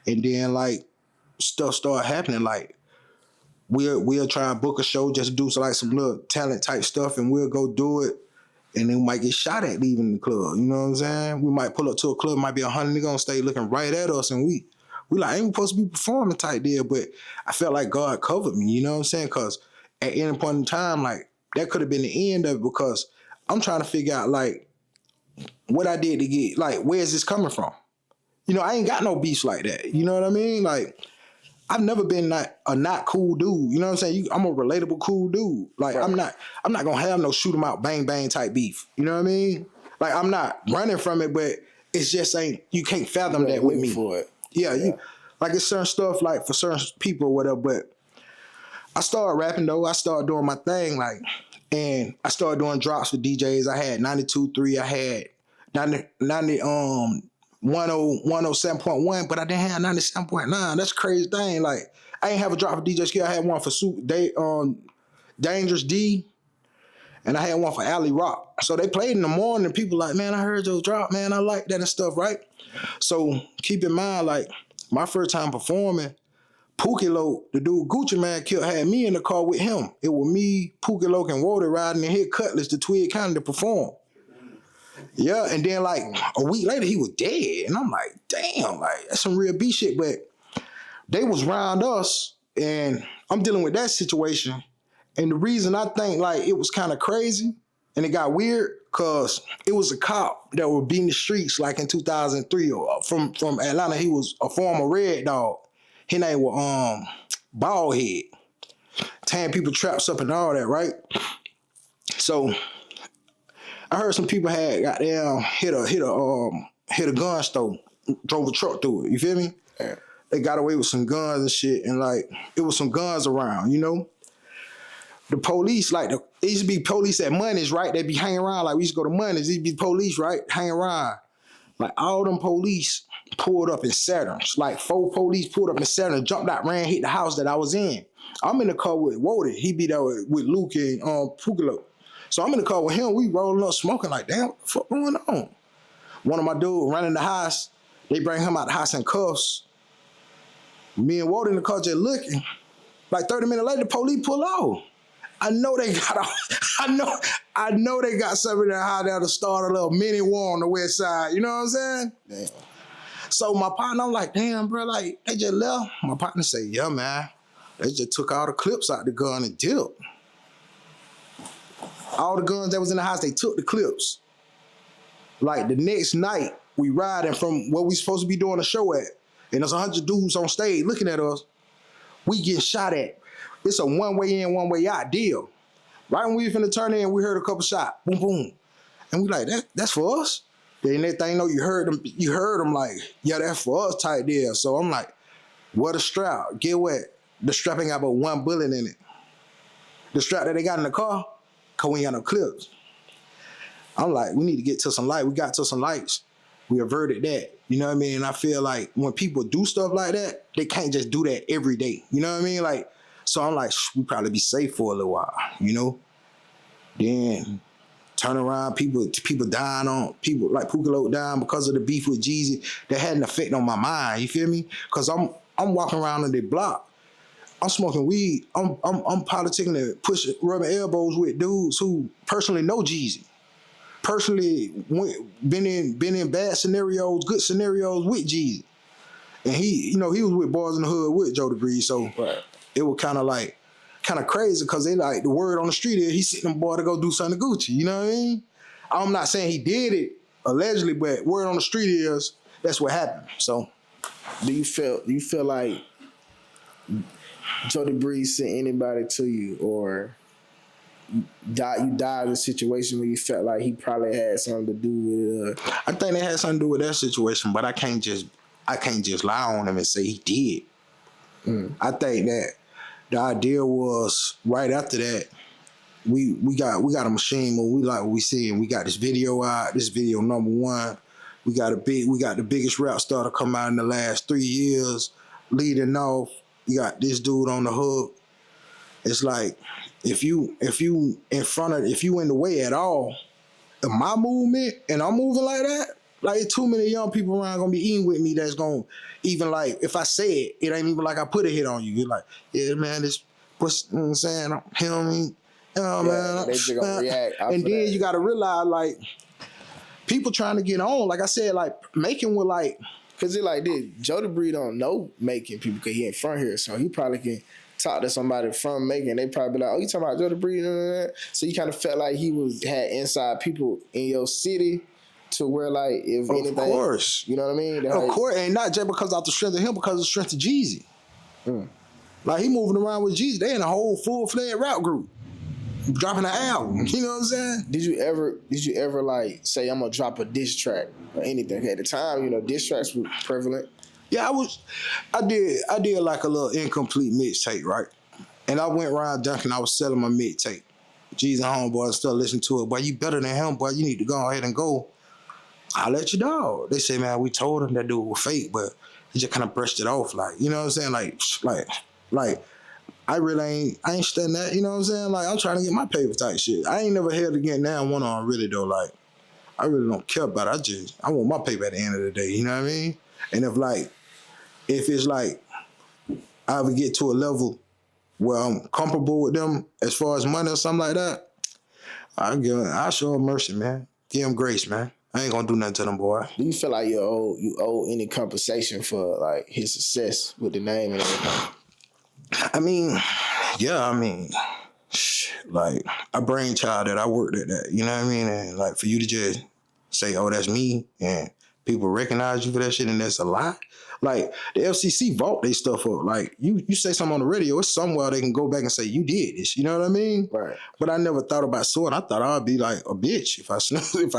And then like stuff started happening. Like we'll try and book a show just to do some little talent type stuff and we'll go do it. And then we might get shot at leaving the club. You know what I'm saying? We might pull up to a club, might be 100 niggas on stage looking right at us and we like, ain't supposed to be performing type deal, but I felt like God covered me, you know what I'm saying? Because at any point in time, like, that could have been the end of it because I'm trying to figure out, like, what I did to get, like, where is this coming from? You know, I ain't got no beefs like that. You know what I mean? Like, I've never been a not cool dude. You know what I'm saying? I'm a relatable cool dude. Like, right. I'm not going to have no shoot 'em out, bang, bang type beef. You know what I mean? Like, I'm not running from it, but it's just you can't fathom that with me.
For it.
Yeah, like it's certain stuff like for certain people or whatever, but I started rapping though. I started doing my thing, like, and I started doing drops for DJs. I had 92.3, I had 107.1, but I didn't have 97.9. That's a crazy thing. Like, I ain't have a drop for DJ Skill. I had one for Dangerous D, and I had one for Alley Rock. So they played in the morning, and people like, man, I heard your drop, man. I like that and stuff, right? So keep in mind, like, my first time performing, Pookie Loc, the dude Gucci Man killed, had me in the car with him. It was me, Pookie Loc, and Jody riding and hit Cutlass to Tweed County to perform. Yeah, and then like a week later, he was dead. And I'm like, damn, like, that's some real B shit. But they was around us, and I'm dealing with that situation. And the reason I think like it was kind of crazy and it got weird, because it was a cop that was beating the streets like in 2003 from Atlanta. He was a former Red Dog. His name was Baldhead. Tearing people traps up and all that, right? So I heard some people had goddamn hit a gun store, drove a truck through it. You feel me? Yeah. They got away with some guns and shit, and like it was some guns around, you know? The police, like, there used to be police at Money's, right? They'd be hanging around. Like, we used to go to Money's. There'd be police, right? Hanging around. Like, all them police pulled up in Saturns. Like, 4 police pulled up in Saturns, jumped out, ran, hit the house that I was in. I'm in the car with Jody. He be there with Luke and Pookie Loc. So I'm in the car with him. We rolling up, smoking like, damn, what the fuck going on? One of my dudes running the house. They bring him out the house in cuffs. Me and Jody in the car just looking. Like 30 minutes later, the police pull off. I know they got off. I know they got something in their house that'll start a little mini war on the west side. You know what I'm saying?
Damn.
So my partner, I'm like, damn, bro, like, they just left. My partner say, yeah, man. They just took all the clips out the gun and dipped. All the guns that was in the house, they took the clips. Like the next night, we riding from where we supposed to be doing a show at, and there's 100 dudes on stage looking at us. We getting shot at. It's a one-way in, one-way out deal. Right when we finna turn in, we heard a couple shots. Boom, boom. And we like, that's for us? Then next thing you know, you heard them like, yeah, that's for us type deal. So I'm like, what a strap. Get what? The strap ain't got but one bullet in it. The strap that they got in the car, cause we ain't got no clips. I'm like, we need to get to some light. We got to some lights. We averted that. You know what I mean? And I feel like when people do stuff like that, they can't just do that every day. You know what I mean? Like, so I'm like, we probably be safe for a little while, you know? Then turn around, people dying on, people like Pukalote dying because of the beef with Jeezy. That had an effect on my mind, you feel me? Because I'm walking around in the block. I'm smoking weed. I'm politicking and pushing, rubbing elbows with dudes who personally know Jeezy. Personally been in bad scenarios, good scenarios with Jeezy. And he was with Boys in the Hood with Jody. So
Right.
It was kind of crazy because they like the word on the street is he sent them boy to go do something to Gucci. You know what I mean? I'm not saying he did it allegedly, but word on the street is that's what happened. So
Do you feel like Jody Breeze sent anybody to you, or you died in a situation where you felt like he probably had something to do with it?
I think they had something to do with that situation, but I can't just lie on him and say he did. I think that the idea was right after that, we got a machine where we like what we see, and we got this video out. This video number one. We got the biggest rap star to come out in the last 3 years, leading off. You got this dude on the hook. It's like if you in the way at all of my movement and I'm moving like that, like it's too many young people around gonna be eating with me that's gonna even like if I say it ain't even like I put a hit on you. You're like, yeah, man, this what's you know what I'm saying? Him, man.
They just gonna react.
And then
that.
you gotta realize like people trying to get on, like I said, like making with like
Cause it like this, Jody Breeze don't know making people because he ain't from here, so he probably can talk to somebody from Macon. They probably be like, "Oh, you talking about Jody Breeze?" So you kind of felt like he had inside people in your city to where like if
of
anything,
course,
you know what I mean?
Of course, and not just because of the strength of him, because of the strength of Jeezy. Like he moving around with Jeezy, they in a whole full-fledged rap group, dropping an album. You know what I'm saying?
Did you ever like say I'm gonna drop a diss track or anything? At the time, diss tracks were prevalent.
Yeah, I did like a little incomplete mixtape, right? And I went around Duncan, I was selling my mixtape. Jeezy homeboy still listen to it. Boy, you better than him, boy. You need to go ahead and go. I'll let you know. They say, man, we told him that dude was fake, but he just kind of brushed it off. Like, you know what I'm saying? Like, I ain't studying that, you know what I'm saying? Like, I'm trying to get my paper type shit. I ain't never held again now one on really though. Like, I really don't care about it. I want my paper at the end of the day, you know what I mean? And if it's like, I ever get to a level where I'm comfortable with them as far as money or something like that, I show them mercy, man. Give them grace, man. I ain't gonna do nothing to them, boy.
Do you feel like you owe any compensation for like his success with the name and everything?
I mean, yeah, like a brainchild that I worked at that, you know what I mean? And like for you to just say, oh, that's me, and people recognize you for that shit, and that's a lie. Like the FCC vault they stuff up. Like you say something on the radio, it's somewhere they can go back and say you did this. You know what I mean?
Right.
But I never thought about suing. I thought I'd be like a bitch if I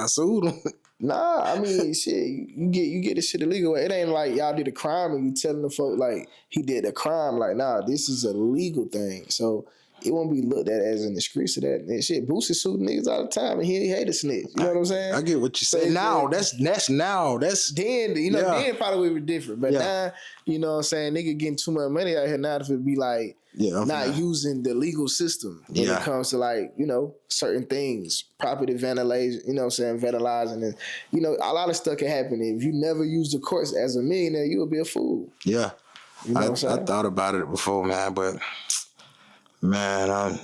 sued them.
Nah, I mean, shit, you get this shit illegal. It ain't like y'all did a crime and you telling the folk like he did a crime. Like, nah, this is a legal thing. So it won't be looked at as in the streets of that and shit. Boosie sued niggas all the time and he hate a snitch. You know what I'm saying?
I get what you say. Now, that's now. That's
then, then probably would be different. But now, you know what I'm saying, nigga getting too much money out here now if it be like not using the legal system when it comes to like, certain things, property vandalization, vandalizing and, a lot of stuff can happen. If you never use the courts as a millionaire, you will be a fool.
Yeah.
You know what I'm
I
saying?
thought about it before, man, but man,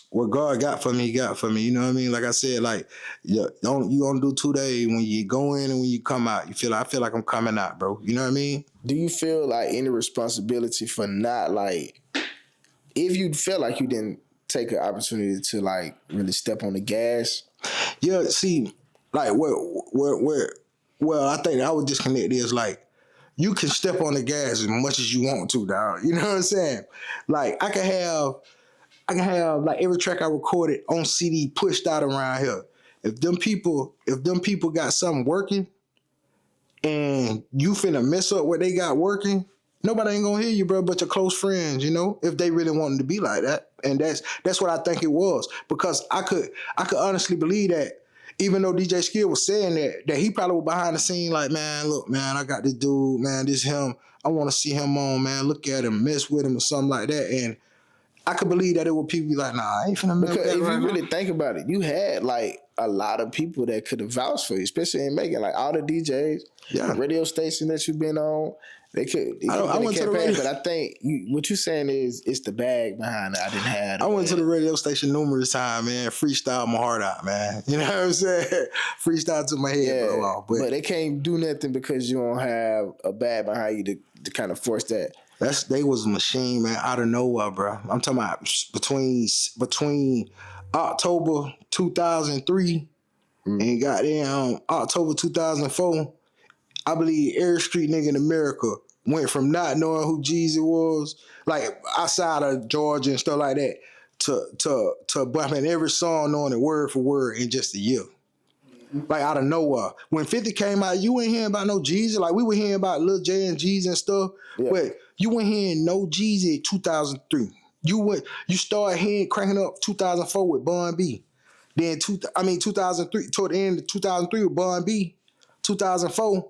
what God got for me, He got for me. You know what I mean? Like I said, like you gonna do 2 days when you go in and when you come out. I feel like I'm coming out, bro. You know what I mean?
Do you feel like any responsibility for not like if you felt like you didn't take an opportunity to like really step on the gas?
Yeah. See, like well, I think I would disconnect is like you can step on the gas as much as you want to, dog. You know what I'm saying? Like I can have like every track I recorded on CD pushed out around here. If them people got something working and you finna mess up what they got working, nobody ain't gonna hear you, bro, but your close friends, you know, if they really wanted to be like that. And that's what I think it was. Because I could honestly believe that even though DJ Skill was saying that he probably was behind the scene like, man, look, man, I got this dude, man, this him. I want to see him on, man. Look at him, mess with him or something like that. And I could believe that it would people be like, nah, I ain't finna mess with
Because
that
if
right
you
now.
really think about it, you had like a lot of people that could have vouched for you, especially in Macon. Like all the DJs,
Yeah.
radio station that you've been on, they could.
I went to the radio.
But I think what you're saying is it's the bag behind it. I didn't have.
I went to the radio station numerous times, man. Freestyle my heart out, man. You know what I'm saying? Freestyle to my head, bro.
But they can't do nothing because you don't have a bag behind you to kind of force that.
They was a machine, man, out of nowhere, bro. I'm talking about between October 2003 and goddamn October 2004. I believe every street nigga in America went from not knowing who Jeezy was, like outside of Georgia and stuff like that, to bumping every song, knowing it word for word in just a year. Like out of nowhere. When 50 came out, you ain't hearing about no Jeezy. Like we were hearing about Lil J and Jeezy and stuff. Yeah. But you weren't hearing no Jeezy in 2003. You started hearing cranking up 2004 with Bun B. Then 2003, toward the end of 2003 with Bun B. 2004,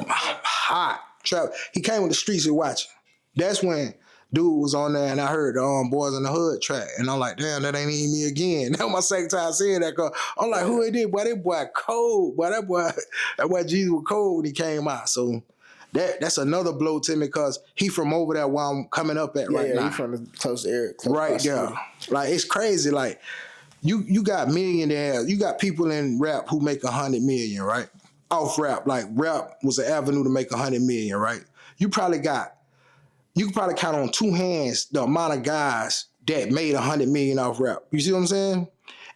hot trap. He came with the streets and watching. That's when dude was on there and I heard the Boys in the Hood track. And I'm like, damn, that ain't even me again. That was my second time saying that. Cause I'm like, who it is? Boy, that boy cold. Boy, that boy Jesus was cold when he came out. So that's another blow to me because he from over there where I'm coming up at right now.
He from the close area.
Right there. Like, it's crazy. Like, you got millionaires. You got people in rap who make 100 million, right? Off rap. Like, rap was an avenue to make 100 million, right? You can probably count on two hands the amount of guys that made 100 million off rap. You see what I'm saying?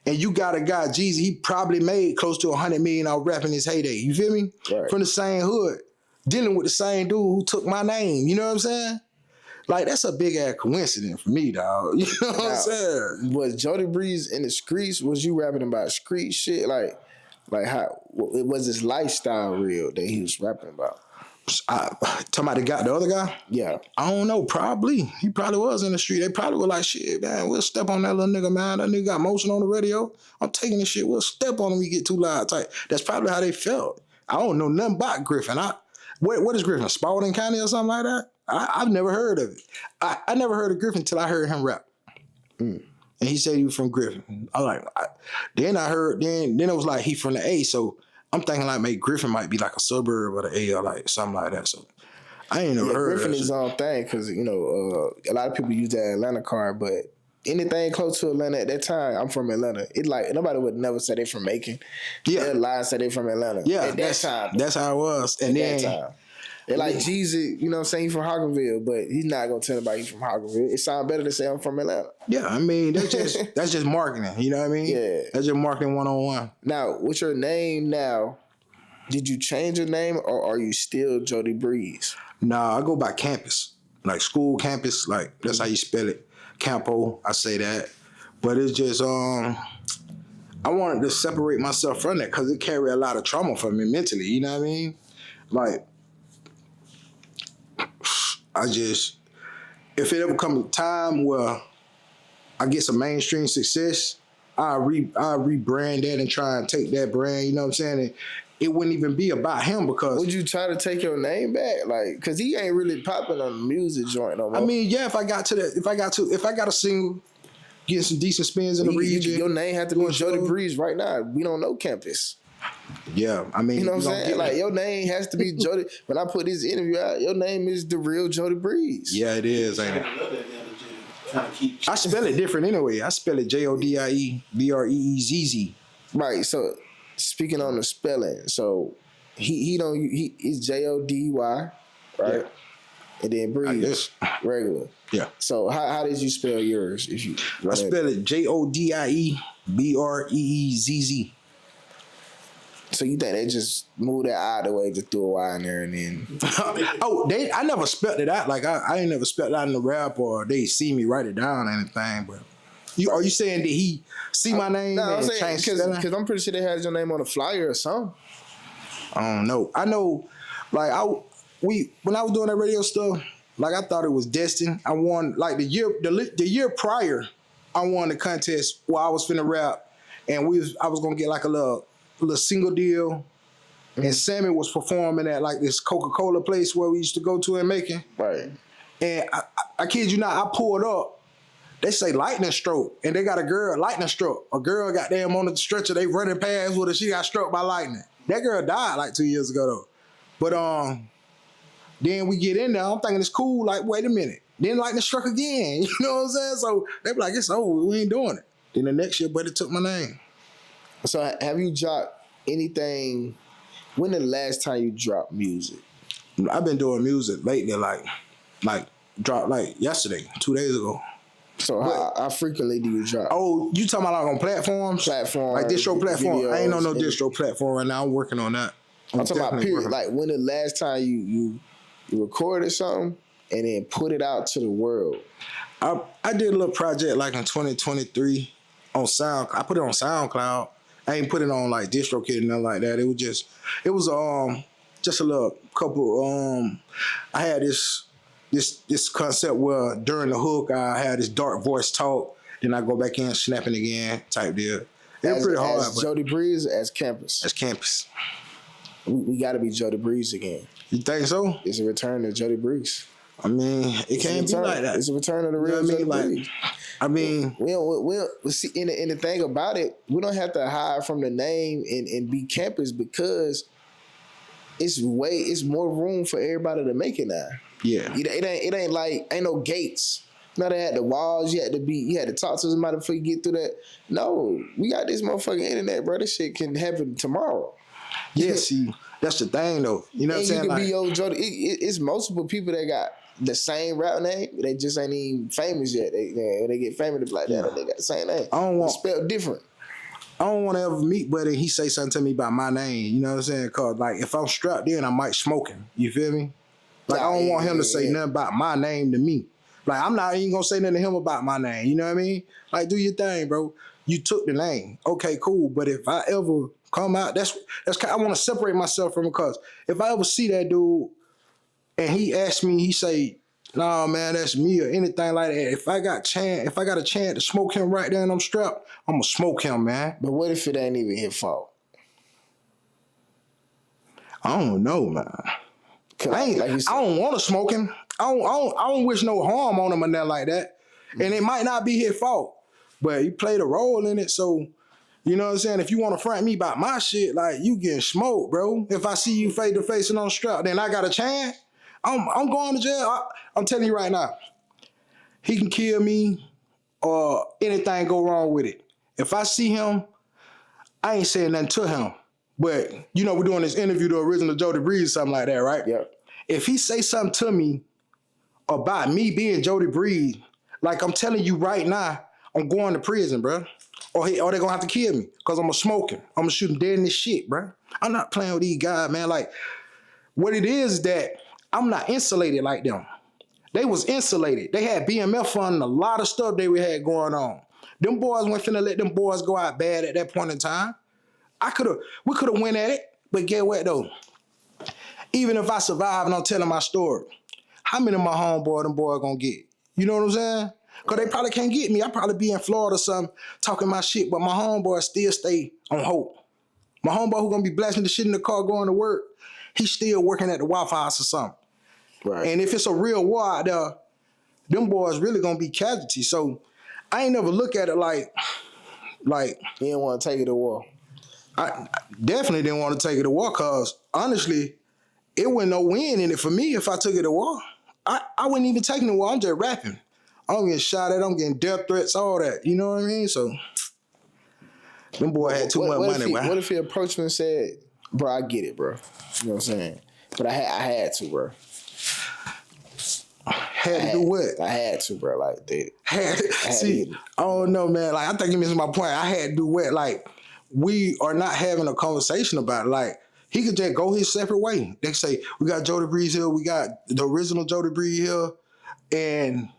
And you got a guy, Jeezy, he probably made close to 100 million off rap in his heyday. You feel me?
Right.
From the same hood, dealing with the same dude who took my name. You know what I'm saying? Like, that's a big ass coincidence for me, dog. You know what I'm saying?
Was Jody Breeze in the streets? Was you rapping about street shit? Like how was his lifestyle real that he was rapping about?
Talking about the other guy?
Yeah.
I don't know, probably. He probably was in the street. They probably were like, shit, man, we'll step on that little nigga, man. That nigga got motion on the radio. I'm taking this shit. We'll step on him when we get too loud. Type. That's probably how they felt. I don't know nothing about Griffin. What is Griffin? Spalding County or something like that? I've never heard of it. I never heard of Griffin until I heard him rap. And he said he was from Griffin. Then it was like he from the A, so I'm thinking like maybe Griffin might be like a suburb of the A or like something like that. So I ain't never heard
Griffin
of
his own thing because, you know, a lot of people use that Atlanta card, but anything close to Atlanta at that time, I'm from Atlanta. It like nobody would never say they from Macon.
Yeah.
They'd lie and say they from Atlanta.
Yeah,
at that time.
That's how it was. And then
that time. They like Jeezy, you know what I'm saying, he's from Hockenville, but he's not gonna tell anybody he's from Hockenville. It sounds better to say I'm from Atlanta.
Yeah, I mean that's just marketing, you know what I mean?
Yeah.
That's just marketing 101.
Now, what's your name now? Did you change your name or are you still Jody Breeze?
Nah, I go by campus. Like school campus, like that's how you spell it. Campo, I say that. But it's just I wanted to separate myself from that because it carried a lot of trauma for me mentally, you know what I mean? Like if it ever comes a time where I get some mainstream success, I'll rebrand that and try and take that brand, you know what I'm saying? And it wouldn't even be about him because...
Would you try to take your name back? Like, because he ain't really popping on the music joint no more.
I mean, yeah, if I got a single, getting some decent spins in the region.
Your name had to be Jody Breeze right now. We don't know campus.
Yeah, I mean,
You know what I'm
gonna
saying?
get
Like
it.
your name has to be Jody. When I put this interview out, your name is the real Jody Breeze.
Yeah, it is, ain't it? I spell it different anyway. I spell it JodieBreezz.
Right. So speaking on the spelling, so he is Jody, right?
Yeah.
And then
I
Breeze,
guess.
regular.
Yeah.
So how did you spell yours? If you
I spell it JodieBreezz.
So you think they just moved that I the way, just threw a Y in there and then
I never spelled it out. Like I ain't never spelled it out in the rap or they see me write it down or anything. But are you saying that he see my name
no, I'm
and
saying
change spelling?
because I'm pretty sure they had your name on a flyer or something.
I don't know. I know, like when I was doing that radio stuff, like I thought it was destined. I won like the year prior. I won the contest where I was finna rap, and I was gonna get like a little single deal. And Sammy was performing at like this Coca-Cola place where we used to go to in Macon.
Right.
And I kid you not, I pulled up. They say lightning stroke, and they got a girl lightning stroke. A girl got them on the stretcher. They running past with her. She got struck by lightning. That girl died like 2 years ago though. But then we get in there. I'm thinking it's cool. Like, wait a minute. Then lightning struck again. You know what I'm saying? So they be like, it's over. We ain't doing it. Then the next year, buddy took my name.
So have you dropped anything? When the last time you dropped music?
I've been doing music lately, like dropped like yesterday, 2 days ago.
So how frequently do you drop?
Oh, you talking about like on platforms?
Platform,
like distro platform.
videos,
I ain't on no distro platform right now. I'm working on that.
I'm talking about period.
Working.
Like when the last time you recorded something and then put it out to the world?
I did a little project like in 2023 on Sound. I put it on SoundCloud. I ain't put it on like DistroKid and nothing like that. It was just a little couple. I had this concept where during the hook I had this dark voice talk, then I go back in snapping again type deal. It's pretty hard.
As Jody Breeze, as Campus.
As Campus.
We got to be Jody Breeze again.
You think so?
It's a return to Jody Breeze.
I mean, it can't be like that.
It's a return of the real
Jody
Breeze.
I mean,
we don't see. And the thing about it, we don't have to hide from the name and be Campus because it's more room for everybody to make it now.
Yeah,
it ain't like ain't no gates. Now they had the walls. You had to talk to somebody before you get through that. No, we got this motherfucking internet, bro. This shit can happen tomorrow.
Yeah, see, that's the thing though. You know what I'm saying?
You can be old Jody. It's multiple people that got the same rap name. They just ain't even famous yet. When they get famous, they be like that. They got the same name. It's spelled different.
I don't want to ever meet Buddy. He say something to me about my name. You know what I'm saying? Cause like if I'm strapped in, I might smoke him. You feel me? Like I don't want him to say nothing about my name to me. Like I'm not even gonna say nothing to him about my name. You know what I mean? Like do your thing, bro. You took the name. Okay, cool. But if I ever come out, that's kind of, I want to separate myself from him because if I ever see that dude and he asks me, he say, "Nah, man, that's me," or anything like that. If I got a chance to smoke him right there and I'm strapped, I'm gonna smoke him, man.
But what if it ain't even his fault?
I don't know, man. I don't want to smoke him. I don't wish no harm on him or nothing like that. And it might not be his fault, but he played a role in it. So, you know what I'm saying? If you want to front me about my shit, like you getting smoked, bro. If I see you face to face and on strap, then I got a chance. I'm going to jail. I'm telling you right now. He can kill me or anything go wrong with it. If I see him, I ain't saying nothing to him. But, you know, we're doing this interview, the original Jody Breeze, something like that, right?
Yeah.
If he say something to me about me being Jody Breeze, like I'm telling you right now, I'm going to prison, bro. Or they gonna have to kill me because I'm gonna smoke him. I'm gonna shoot him dead in this shit, bro. I'm not playing with these guys, man. Like, what it is that I'm not insulated like them. They was insulated. They had BMF funding a lot of stuff they had going on. Them boys weren't finna let them boys go out bad at that point in time. We could have went at it, but get what though? Even if I survive and I'm telling my story, how many of my homeboys them boys gonna get? You know what I'm saying? Because they probably can't get me. I probably be in Florida or something talking my shit, but my homeboy still stay on hope. My homeboy who gonna be blasting the shit in the car going to work, he's still working at the Waffle House or something. Right. And if it's a real war out there, them boys really gonna be casualties. So I ain't never look at it like
you didn't want to take it to war.
I definitely didn't want to take it to war because honestly, it wasn't no win in it for me if I took it to war. I wouldn't even take it to war. I'm just rapping. I'm getting shot at. I'm getting death threats, all that. You know what I mean? So, them boy had too much money.
What if he approached me and said, "Bro, I get it, bro. You know what I'm saying? But I had to, bro.
Had to do what?
I had to, bro. Like that.
See, I don't know, man. Like, I think you missed my point. I had to do what? Like, we are not having a conversation about it. Like, he could just go his separate way. They say, we got Jody Breeze here, we got the original Jody Breeze here, and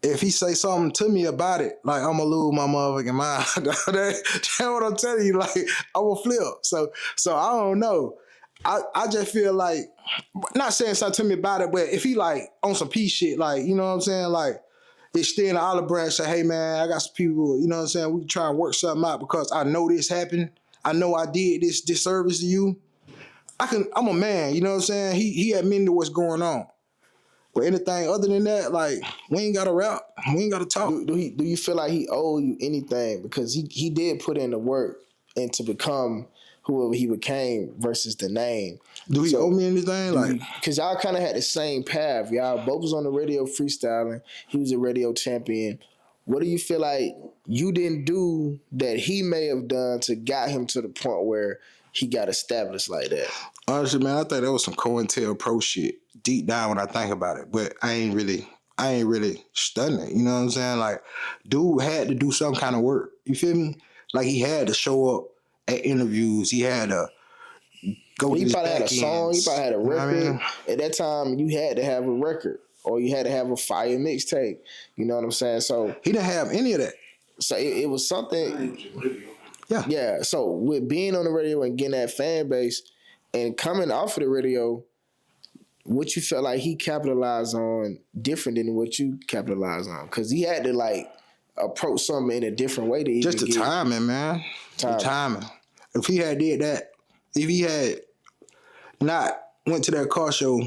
if he say something to me about it, like, I'm gonna lose my motherfucking mind. That's what I'm telling you. Like, I'm gonna flip. So I don't know. I just feel like, not saying something to me about it, but if he like on some peace shit, like, you know what I'm saying? Like, extend the olive branch, say, hey man, I got some people, you know what I'm saying? We try and work something out because I know this happened. I know I did this disservice to you. I'm a man, you know what I'm saying? He admitted to what's going on. But anything other than that, like, we ain't got to rap. We ain't got to talk.
Do you feel like he owe you anything? Because he did put in the work and to become whoever he became versus the name.
Do he owe me anything? Like,
because y'all kind of had the same path. Y'all both was on the radio freestyling. He was a radio champion. What do you feel like you didn't do that he may have done to got him to the point where he got established like that?
Honestly, man, I think that was some COINTELPRO shit deep down when I think about it. But I ain't really studying it. You know what I'm saying? Like, dude had to do some kind of work. You feel me? Like, he had to show up at interviews. He had to go.
He
to
probably had a
ends.
song. He probably had a record.
You know what I mean?
At that time, you had to have a record, or you had to have a fire mixtape. You know what I'm saying? So
he didn't have any of that.
So it was something.
Yeah.
Yeah. So with being on the radio and getting that fan base and coming off of the radio, what you felt like he capitalized on different than what you capitalized on? Because he had to like approach something in a different way to
just the timing, man. The timing. If he had did that, if he had not went to that car show,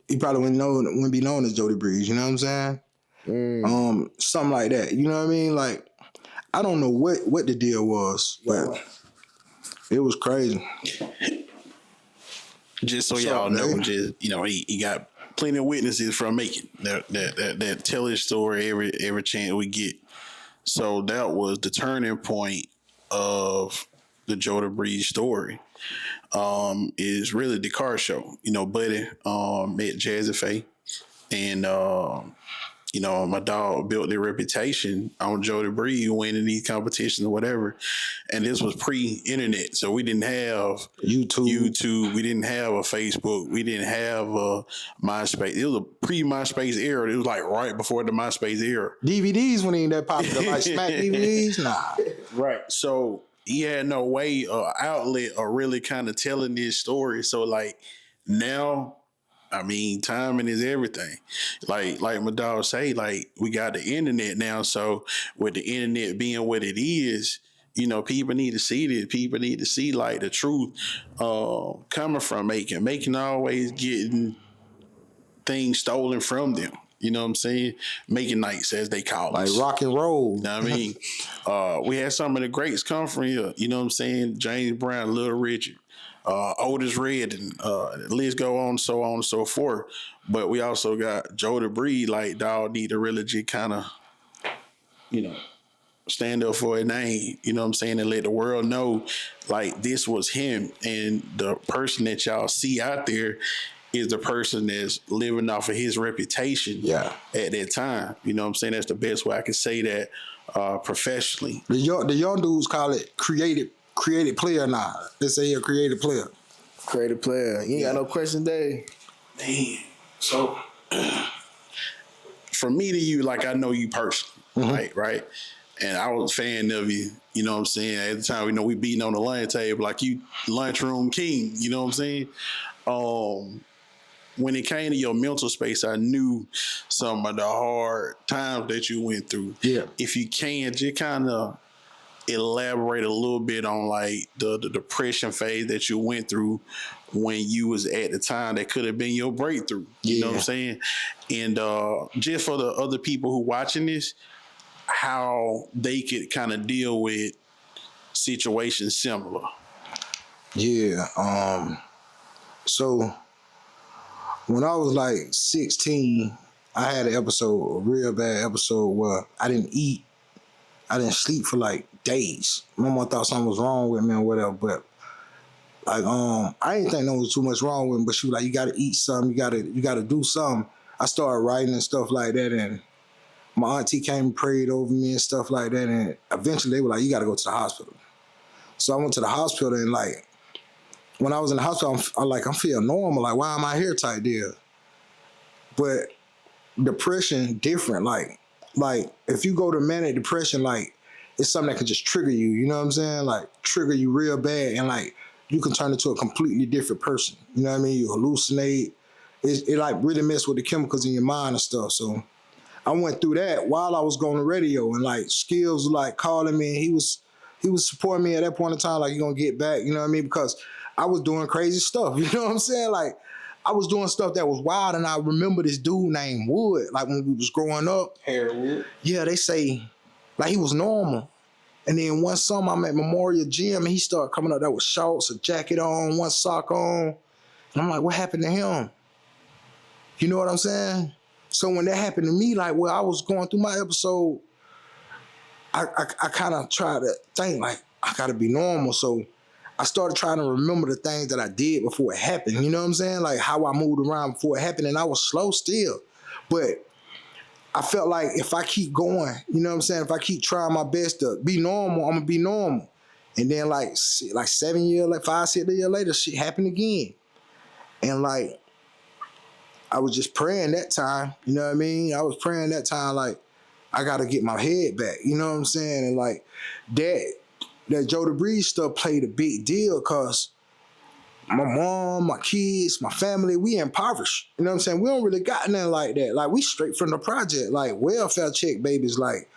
he probably wouldn't be known as Jody Breeze. You know what I'm saying? Something like that. You know what I mean? Like, I don't know what the deal was, but it was crazy.
Just so y'all know, just he got plenty of witnesses from Macon that tell his story every chance we get. So that was the turning point of the Jody Breeze story. Is really the car show. Buddy met Jazzy Faye, and my dog built their reputation on Jody Breeze winning these competitions or whatever. And this was pre-internet, so we didn't have YouTube. We didn't have a Facebook. We didn't have a MySpace. It was a pre-MySpace era. It was like right before the MySpace era.
DVDs weren't even that popular. Like Smack DVDs, nah.
Right. So he had no way or outlet or really kind of telling this story. So like now, I mean, timing is everything. Like my dog say, like we got the internet now. So with the internet being what it is, people need to see this. People need to see like the truth coming from Macon. Macon always getting things stolen from them. You know what I'm saying? Macon nights, as they call
like
us.
rock and roll.
You know what I mean? We had some of the greats come from here. You know what I'm saying? James Brown, Little Richard, Otis Red, and the list go on and so forth. But we also got Jody Breeze. Like, dog need to really just kind of, stand up for a name. You know what I'm saying? And let the world know, like, this was him. And the person that y'all see out there is the person that's living off of his reputation at that time. You know what I'm saying? That's the best way I can say that professionally.
The young dudes call it creative player now. They say you're a creative player.
Creative player. You ain't got no question, Dave?
Man. So, from me to you, like, I know you personally, right? And I was a fan of you, you know what I'm saying? At the time, we beating on the lunch table like you lunchroom king, you know what I'm saying? When it came to your mental space, I knew some of the hard times that you went through.
Yeah.
If you can, just kind of elaborate a little bit on like the depression phase that you went through when you was at the time that could have been your breakthrough. You know what I'm saying? And just for the other people who watching this, how they could kind of deal with situation similar?
Yeah. So when I was like 16, I had a real bad episode where I didn't eat, I didn't sleep for like days. My mom thought something was wrong with me or whatever, but like I didn't think there was too much wrong with me, but she was like, you gotta eat something, you gotta do something. I started writing and stuff like that, and my auntie came and prayed over me and stuff like that, and eventually they were like, you gotta go to the hospital. So I went to the hospital, and like when I was in the hospital, I'm feeling normal, like why am I here type deal. But depression different, like if you go to manic depression, like it's something that can just trigger you, you know what I'm saying? Like trigger you real bad, and like you can turn into a completely different person. You know what I mean? You hallucinate. It like really mess with the chemicals in your mind and stuff. So I went through that while I was going to radio, and like Skills was like calling me, and he was supporting me at that point in time, like, you gonna get back, you know what I mean? Because I was doing crazy stuff, you know what I'm saying? Like I was doing stuff that was wild, and I remember this dude named Wood, like when we was growing up.
Harewood.
Yeah, they say like he was normal. And then one summer I'm at Memorial Gym, and he started coming up there with shorts, a jacket on, one sock on. And I'm like, what happened to him? You know what I'm saying? So when that happened to me, like where I was going through my episode, I kind of tried to think like, I gotta be normal. So I started trying to remember the things that I did before it happened. You know what I'm saying? Like how I moved around before it happened, and I was slow still. But I felt like if I keep going, you know what I'm saying? If I keep trying my best to be normal, I'm gonna be normal. And then like 7 years, like 5, 6 years later, shit happened again. And like, I was just praying that time, you know what I mean? I was praying that time, like, I gotta get my head back, you know what I'm saying? And like, that Jody Breeze stuff played a big deal, because my mom, my kids, my family, we impoverished. You know what I'm saying? We don't really got nothing like that. Like, we straight from the project, like welfare check babies, like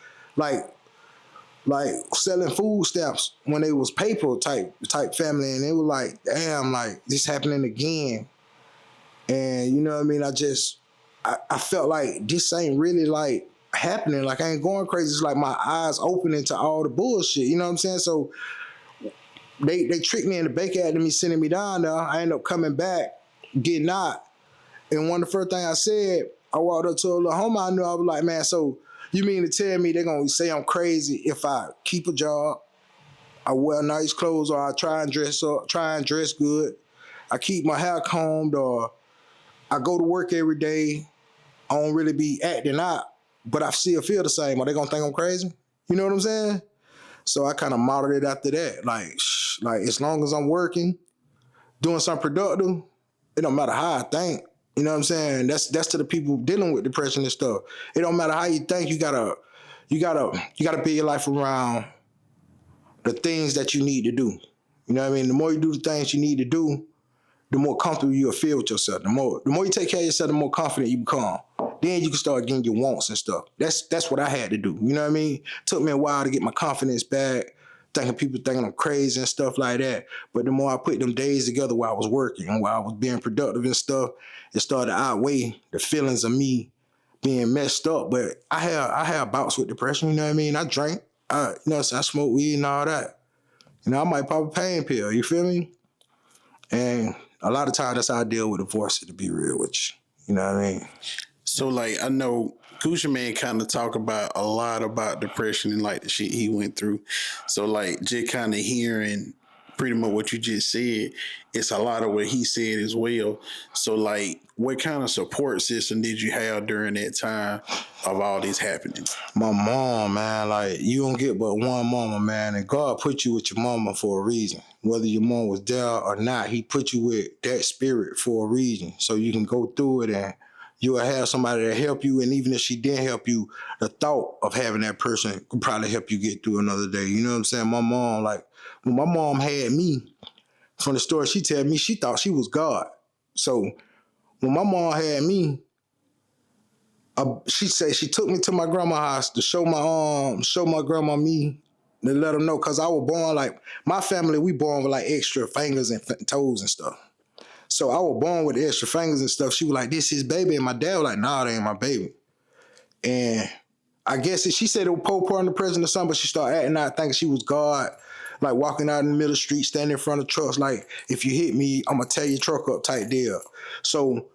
selling food stamps when they was paper type family. And they were like, damn, like this happening again. And you know what I mean? I felt like this ain't really like happening. Like I ain't going crazy. It's like my eyes opening to all the bullshit. You know what I'm saying? So they tricked me into Baker at me, sending me down there. I ended up coming back, getting out. And one of the first things I said, I walked up to a little homie I knew. I was like, man, so you mean to tell me they're going to say I'm crazy if I keep a job, I wear nice clothes, or I try and dress up, try and dress good, I keep my hair combed, or I go to work every day, I don't really be acting out, but I still feel the same. Are they going to think I'm crazy? You know what I'm saying? So I kind of modeled it after that. Like as long as I'm working, doing something productive, it don't matter how I think. You know what I'm saying? That's to the people dealing with depression and stuff. It don't matter how you think. You gotta build your life around the things that you need to do. You know what I mean? The more you do the things you need to do, the more comfortable you'll feel with yourself. The more you take care of yourself, the more confident you become. Then you can start getting your wants and stuff. That's what I had to do. You know what I mean? Took me a while to get my confidence back, people thinking I'm crazy and stuff like that. But the more I put them days together while I was working and while I was being productive and stuff, it started to outweigh the feelings of me being messed up. But I had bouts with depression, you know what I mean? I drank, you know, so I smoked weed and all that. You know, I might pop a pain pill, you feel me? And a lot of times that's how I deal with divorce, to be real with you. You know what I mean?
So, like, I know Gucci Man kind of talk about a lot about depression and like the shit he went through. So, like, just kind of hearing pretty much what you just said, it's a lot of what he said as well. So, like, what kind of support system did you have during that time of all this happening?
My mom, man, like, you don't get but one mama, man, and God put you with your mama for a reason. Whether your mom was there or not, he put you with that spirit for a reason, so you can go through it and you will have somebody to help you. And even if she didn't help you, the thought of having that person could probably help you get through another day. You know what I'm saying? My mom, like, when my mom had me, from the story she tell me, she thought she was God. So when my mom had me, she said she took me to my grandma's house to show my grandma me, to let her know, because I was born, like, my family, we born with like extra fingers and toes and stuff. So I was born with the extra fingers and stuff. She was like, this is baby. And my dad was like, nah, that ain't my baby. And I guess she said it was postpartum depression or something, but she started acting out thinking she was God. like walking out in the middle of the street, standing in front of trucks, like, if you hit me, I'm gonna tear your truck up type deal. So,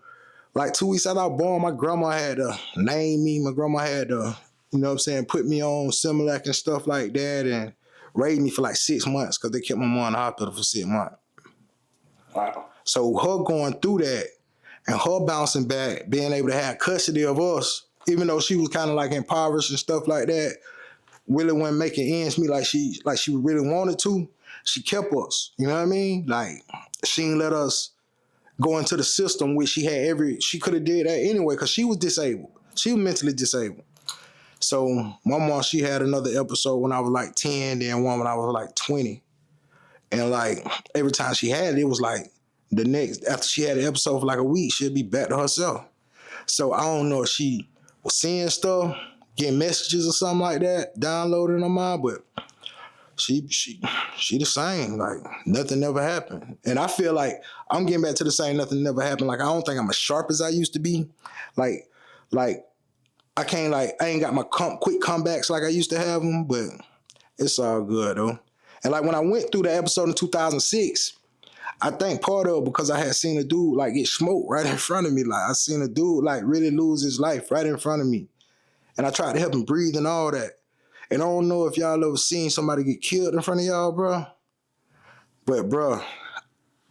like 2 weeks after I was born, my grandma had to name me. My grandma had to, you know what I'm saying, put me on Similac and stuff like that and raised me for like 6 months because they kept my mom in the hospital for 6 months.
Wow.
So her going through that and her bouncing back, being able to have custody of us, even though she was kind of like impoverished and stuff like that, really wasn't making ends meet like she really wanted to. She kept us, you know what I mean? Like, she didn't let us go into the system, which she could have did that anyway, because she was disabled. She was mentally disabled. So my mom, she had another episode when I was like 10, then one when I was like 20. And like every time she had it, it was like after she had an episode for like a week, she'd be back to herself. So I don't know if she was seeing stuff, getting messages or something like that, downloading in her mind, but she the same. Like, nothing ever happened. And I feel like I'm getting back to the same nothing never happened. Like, I don't think I'm as sharp as I used to be. Like I ain't got my quick comebacks like I used to have them, but it's all good though. And like when I went through the episode in 2006, I think part of it because I had seen a dude like get smoked right in front of me. Like, I seen a dude like really lose his life right in front of me. And I tried to help him breathe and all that. And I don't know if y'all ever seen somebody get killed in front of y'all, bro. But, bro,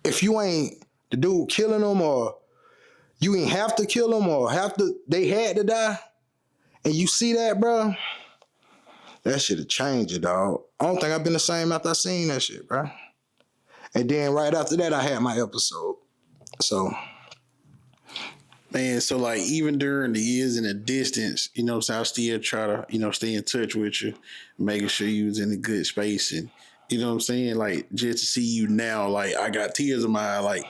if you ain't the dude killing them, or you ain't have to kill them, or they had to die, and you see that, bro, that shit'll change it, dog. I don't think I've been the same after I seen that shit, bro. And then right after that, I had my episode. So,
man, so like even during the years in the distance, you know, so I still try to, you know, stay in touch with you, making sure you was in a good space. And, you know what I'm saying? Like, just to see you now, like, I got tears in my eye, like,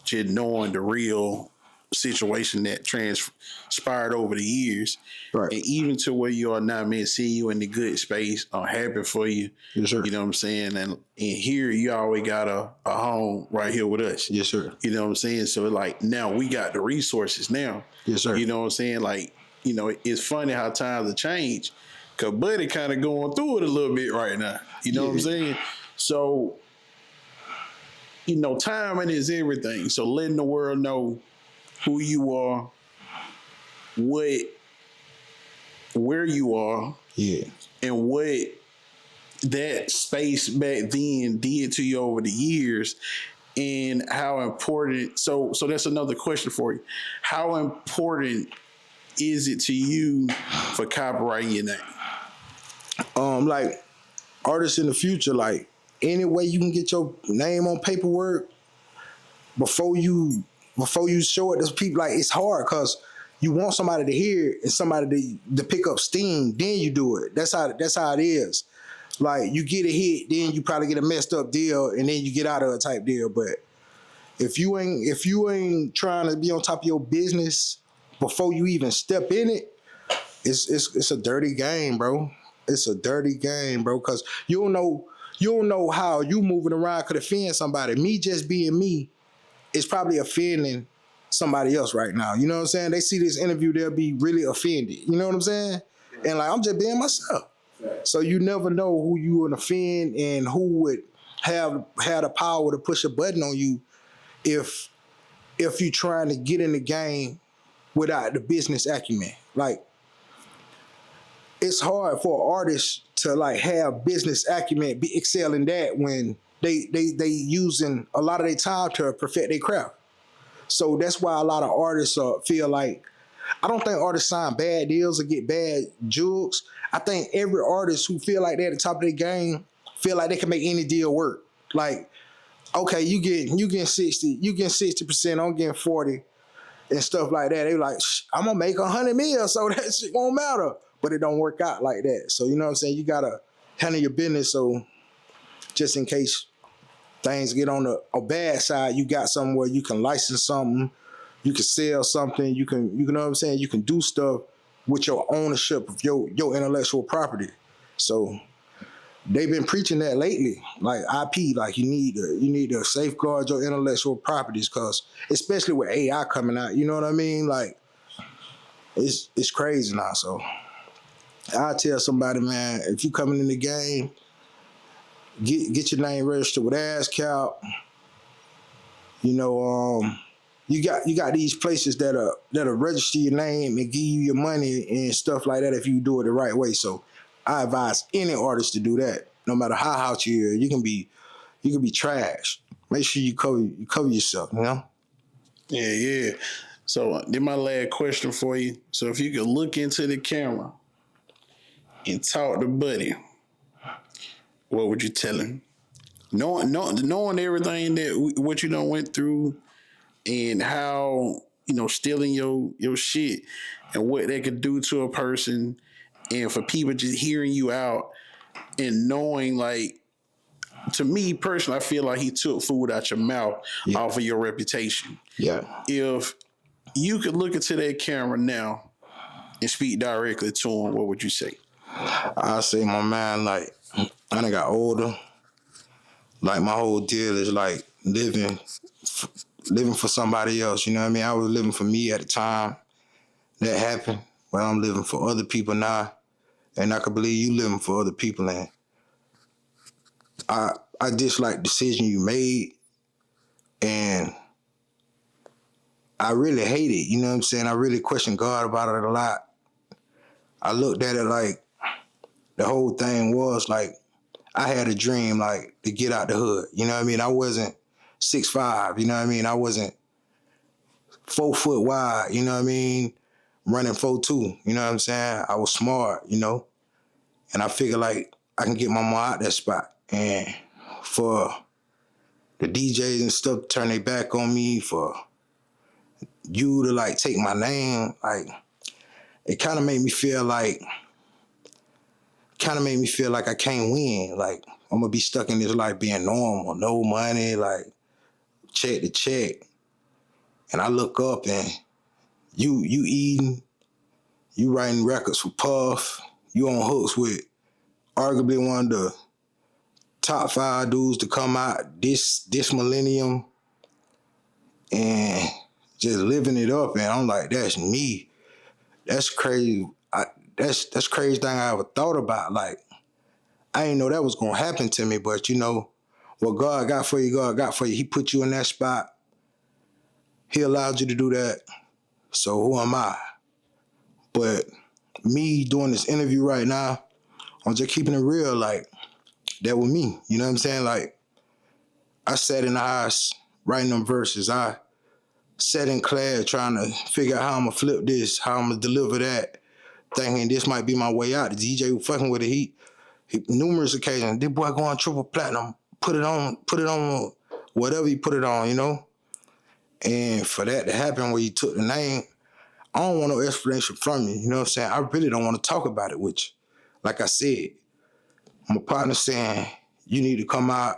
just knowing the real situation that transpired over the years.
right.
And even to where you are now, man, seeing you in the good space, I'm happy for you.
Yes, sir.
You know what I'm saying? And here, you always got a home right here with us.
Yes, sir.
You know what I'm saying? So, like, now we got the resources now.
Yes, sir.
You know what I'm saying? Like, you know, it's funny how times have changed, because Buddy kind of going through it a little bit right now. You know what I'm saying? So, you know, timing is everything. So letting the world know who you are, where you are,
Yeah.
and what that space back then did to you over the years, and how important. So that's another question for you. How important is it to you for copyrighting your name?
Like, artists in the future, like, any way you can get your name on paperwork before you show it to people, like, it's hard because you want somebody to hear it and somebody to pick up steam, then you do it. That's how it is. Like, you get a hit, then you probably get a messed up deal, and then you get out of a type deal. But if you ain't trying to be on top of your business before you even step in it, it's a dirty game, bro. It's a dirty game, bro, because you don't know how you moving around could offend somebody. Me just being me is probably offending somebody else right now. You know what I'm saying? They see this interview, they'll be really offended. You know what I'm saying? And like, I'm just being myself. So you never know who you would offend and who would have the power to push a button on you if you're trying to get in the game without the business acumen. Like, it's hard for an artist to like have business acumen, excel in that when they using a lot of their time to perfect their craft. So that's why a lot of artists feel like, I don't think artists sign bad deals or get bad jugs. I think every artist who feel like they're at the top of their game feel like they can make any deal work. Like, okay, you getting 60%, I'm getting 40 and stuff like that. They like, I'm gonna make 100 mil, so that shit won't matter. But it don't work out like that. So you know what I'm saying? You gotta handle your business, so just in case things get on a bad side, you got something where you can license something, you can sell something, you know what I'm saying? You can do stuff with your ownership of your intellectual property. So they've been preaching that lately, like IP, like you need to safeguard your intellectual properties, because especially with AI coming out, you know what I mean? Like, it's crazy now. So I tell somebody, man, if you coming in the game, Get your name registered with ASCAP. You know, you got these places that'll register your name and give you your money and stuff like that if you do it the right way. So I advise any artist to do that. No matter how hot you are, you can be trashed. Make sure you cover yourself, you know?
Yeah, yeah. So then my last question for you. So if you could look into the camera and talk to Buddy, what would you tell him? Knowing everything what you done went through and how, stealing your shit and what that could do to a person, and for people just hearing you out and knowing, like, to me personally, I feel like he took food out your mouth off of your reputation.
Yeah. If
you could look into that camera now and speak directly to him, what would you say?
I say, my man, like, I done got older. Like, my whole deal is like living for somebody else. You know what I mean? I was living for me at the time that happened, but I'm living for other people now, and I can believe you living for other people. And I dislike the decision you made, and I really hate it. You know what I'm saying? I really question God about it a lot. I looked at it like the whole thing was like I had a dream, like, to get out the hood. You know what I mean? I wasn't 6'5", you know what I mean? I wasn't 4 foot wide, you know what I mean? Running 4'2", you know what I'm saying? I was smart, you know? And I figured, like, I can get my mom out that spot. And for the DJs and stuff to turn their back on me, for you to, like, take my name, like, it kind of made me feel like I can't win. Like, I'm going to be stuck in this life being normal, no money, like, check to check. And I look up and you eating, you writing records for Puff, you on hooks with arguably one of the top 5 dudes to come out this millennium, and just living it up. And I'm like, that's me. That's crazy. That's crazy thing I ever thought about. Like, I didn't know that was gonna happen to me, but you know, what God got for you, God got for you. He put you in that spot. He allowed you to do that. So who am I? But me doing this interview right now, I'm just keeping it real. Like, that was me. You know what I'm saying? Like, I sat in the house writing them verses. I sat in class trying to figure out how I'm gonna flip this, how I'm gonna deliver that, thinking this might be my way out. The DJ was fucking with it. He numerous occasions, this boy going triple platinum, put it on whatever he put it on, you know? And for that to happen where you took the name, I don't want no explanation from you, you know what I'm saying? I really don't want to talk about it with you. Like I said, my partner saying, you need to come out,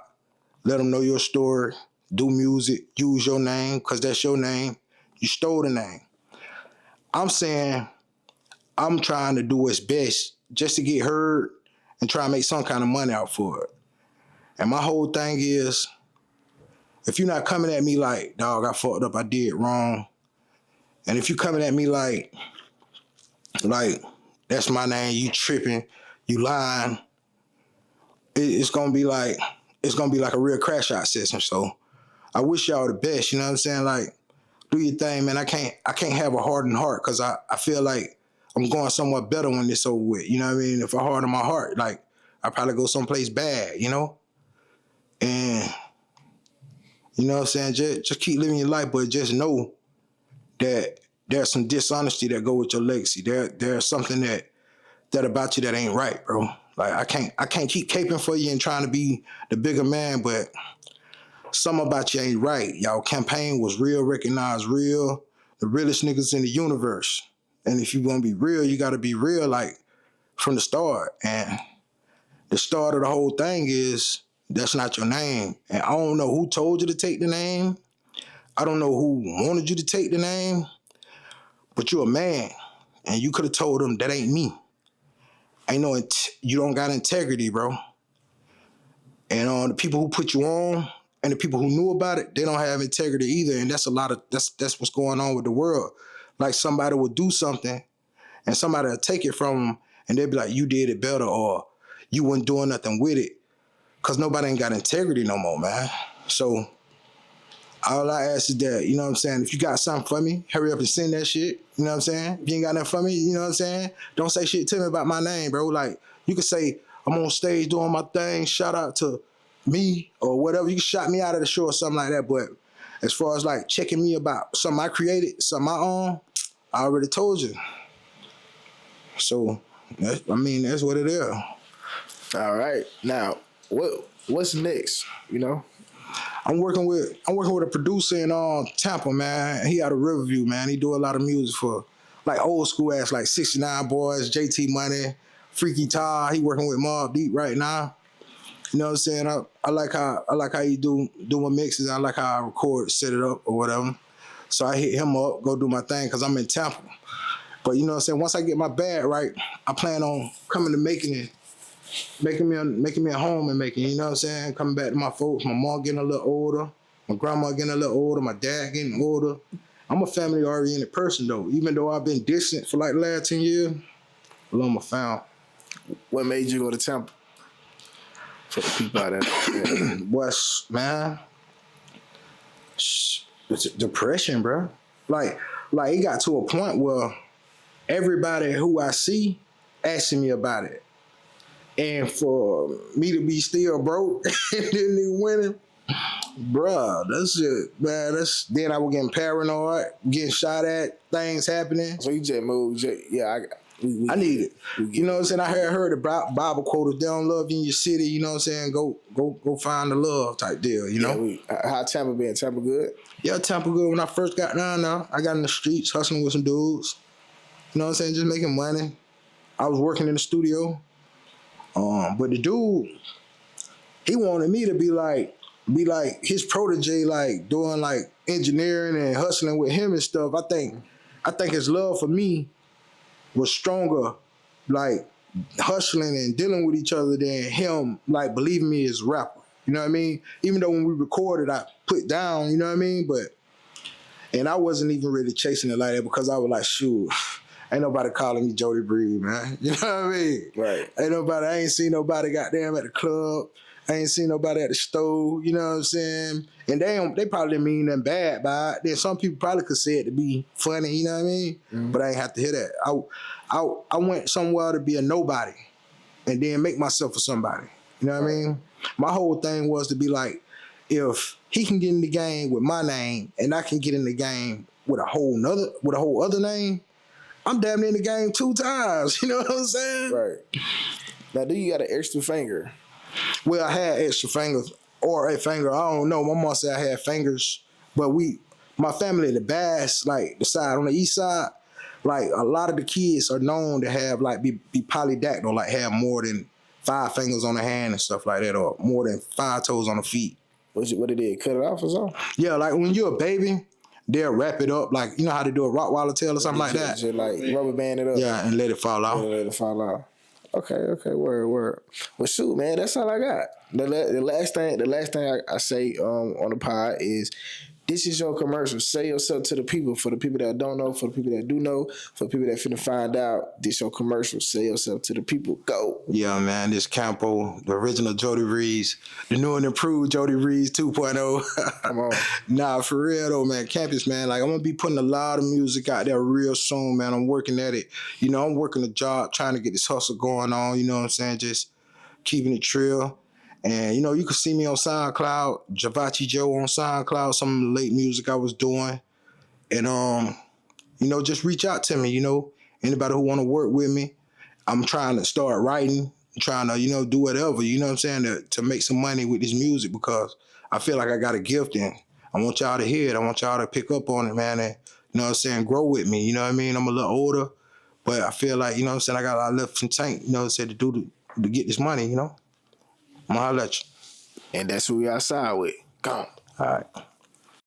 let them know your story, do music, use your name, because that's your name. You stole the name. I'm saying, I'm trying to do what's best just to get heard and try to make some kind of money out for it. And my whole thing is, if you're not coming at me like, dog, I fucked up, I did wrong, and if you coming at me like, that's my name, you tripping, you lying, it's gonna be like a real crash out session. So I wish y'all the best, you know what I'm saying? Like, do your thing, man. I can't have a hardened heart, because I feel like I'm going somewhere better when it's over with. You know what I mean? If I harden my heart, like, I probably go someplace bad, you know? And, you know what I'm saying? Just keep living your life, but just know that there's some dishonesty that go with your legacy. There's something that about you that ain't right, bro. Like, I can't keep caping for you and trying to be the bigger man, but something about you ain't right. Y'all campaign was real, recognized real, the realest niggas in the universe. And if you want to be real, you got to be real, like, from the start. And the start of the whole thing is, that's not your name. And I don't know who told you to take the name. I don't know who wanted you to take the name. But you're a man, and you could have told them, that ain't me. You don't got integrity, bro. And the people who put you on and the people who knew about it, they don't have integrity either. And that's that's what's going on with the world. Like, somebody will do something and somebody will take it from them, and they'll be like, you did it better, or you weren't doing nothing with it. Cause nobody ain't got integrity no more, man. So all I ask is that, you know what I'm saying, if you got something for me, hurry up and send that shit. You know what I'm saying? If you ain't got nothing for me, you know what I'm saying? Don't say shit to me about my name, bro. Like, you can say, I'm on stage doing my thing, shout out to me or whatever. You can shout me out of the show or something like that. But as far as like checking me about something I created, something I own, I already told you. So, that's what it is.
All right. Now, what's next? You know?
I'm working with a producer in Tampa, man. He out of Riverview, man. He do a lot of music for like old school ass, like 69 Boys, JT Money, Freaky Tar. He working with Mobb Deep right now. You know what I'm saying? I like how he do my mixes. I like how I record, set it up or whatever. So I hit him up, go do my thing because I'm in Tampa. But you know what I'm saying? Once I get my bag right, I plan on coming to making me a home and making, you know what I'm saying? Coming back to my folks. My mom getting a little older. My grandma getting a little older. My dad getting older. I'm a family-oriented person, though. Even though I've been distant for like the last 10 years, I love my family.
What made you go to Tampa? For the people out there.
What's, man? It's depression, bro. Like it got to a point where everybody who I see asking me about it. And for me to be still broke and then even winning, bruh, that's it, man. Then I was getting paranoid, getting shot at, things happening.
So you just moved.
I need it. You know what I'm saying? I heard the Bible quote, if they don't love you in your city, you know what I'm saying? Go find the love type deal, you know?
How Tampa been? Tampa good?
Yeah, Tampa good. When I first got down there, I got in the streets hustling with some dudes. You know what I'm saying? Just making money. I was working in the studio. But the dude, he wanted me to be like his protege, like doing like engineering and hustling with him and stuff. I think his love for me was stronger, like hustling and dealing with each other than him like believing me as a rapper. You know what I mean? Even though when we recorded, I put down, you know what I mean? And I wasn't even really chasing it like that because I was like, shoot, ain't nobody calling me Jody Breed, man. You know what I mean?
Right.
I ain't seen nobody goddamn at the club. I ain't seen nobody at the store, you know what I'm saying? And they probably didn't mean nothing bad by it. Then some people probably could say it to be funny, you know what I mean? Mm-hmm. But I ain't have to hear that. I went somewhere to be a nobody and then make myself a somebody. You know what I mean? My whole thing was to be like, if he can get in the game with my name and I can get in the game with a whole other name, I'm damn near in the game 2 times. You know what I'm saying?
Right. Now, do you got an extra finger?
Well, I had extra fingers or a finger. I don't know. My mom said I had fingers, but my family, the Bass, like the side on the east side, like a lot of the kids are known to have like be polydactyl, like have more than 5 fingers on the hand and stuff like that, or more than 5 toes on the feet.
What did they cut it off or something?
Yeah, like when you're a baby, they'll wrap it up, like you know how to do a Rottweiler tail or something like that.
Just like rubber band it up.
Yeah, and let it fall out.
Let it fall out. Okay, word. Well, shoot, man, that's all I got. The last thing I say on the pod is, this is your commercial. Say yourself to the people. For the people that don't know, for the people that do know, for the people that finna find out, this your commercial. Say yourself to the people. Go.
Yeah, man, this Campo, the original Jody Reeves, the new and improved Jody Reeves 2.0.
Come on.
Nah, for real though, man. Campus, man, like I'm gonna be putting a lot of music out there real soon, man. I'm working at it. You know, I'm working a job, trying to get this hustle going on, you know what I'm saying? Just keeping it trill. And, you know, you can see me on SoundCloud, Javachi Joe on SoundCloud, some of the late music I was doing. And, you know, just reach out to me, you know, anybody who want to work with me. I'm trying to start writing, trying to, you know, do whatever, you know what I'm saying, to make some money with this music because I feel like I got a gift and I want y'all to hear it. I want y'all to pick up on it, man, and, you know what I'm saying, grow with me, you know what I mean? I'm a little older, but I feel like, you know what I'm saying, I got a lot left from tank, you know what I'm saying, to get this money, you know? I'm gonna holler at you.
And that's who we outside with. Gone.
All right.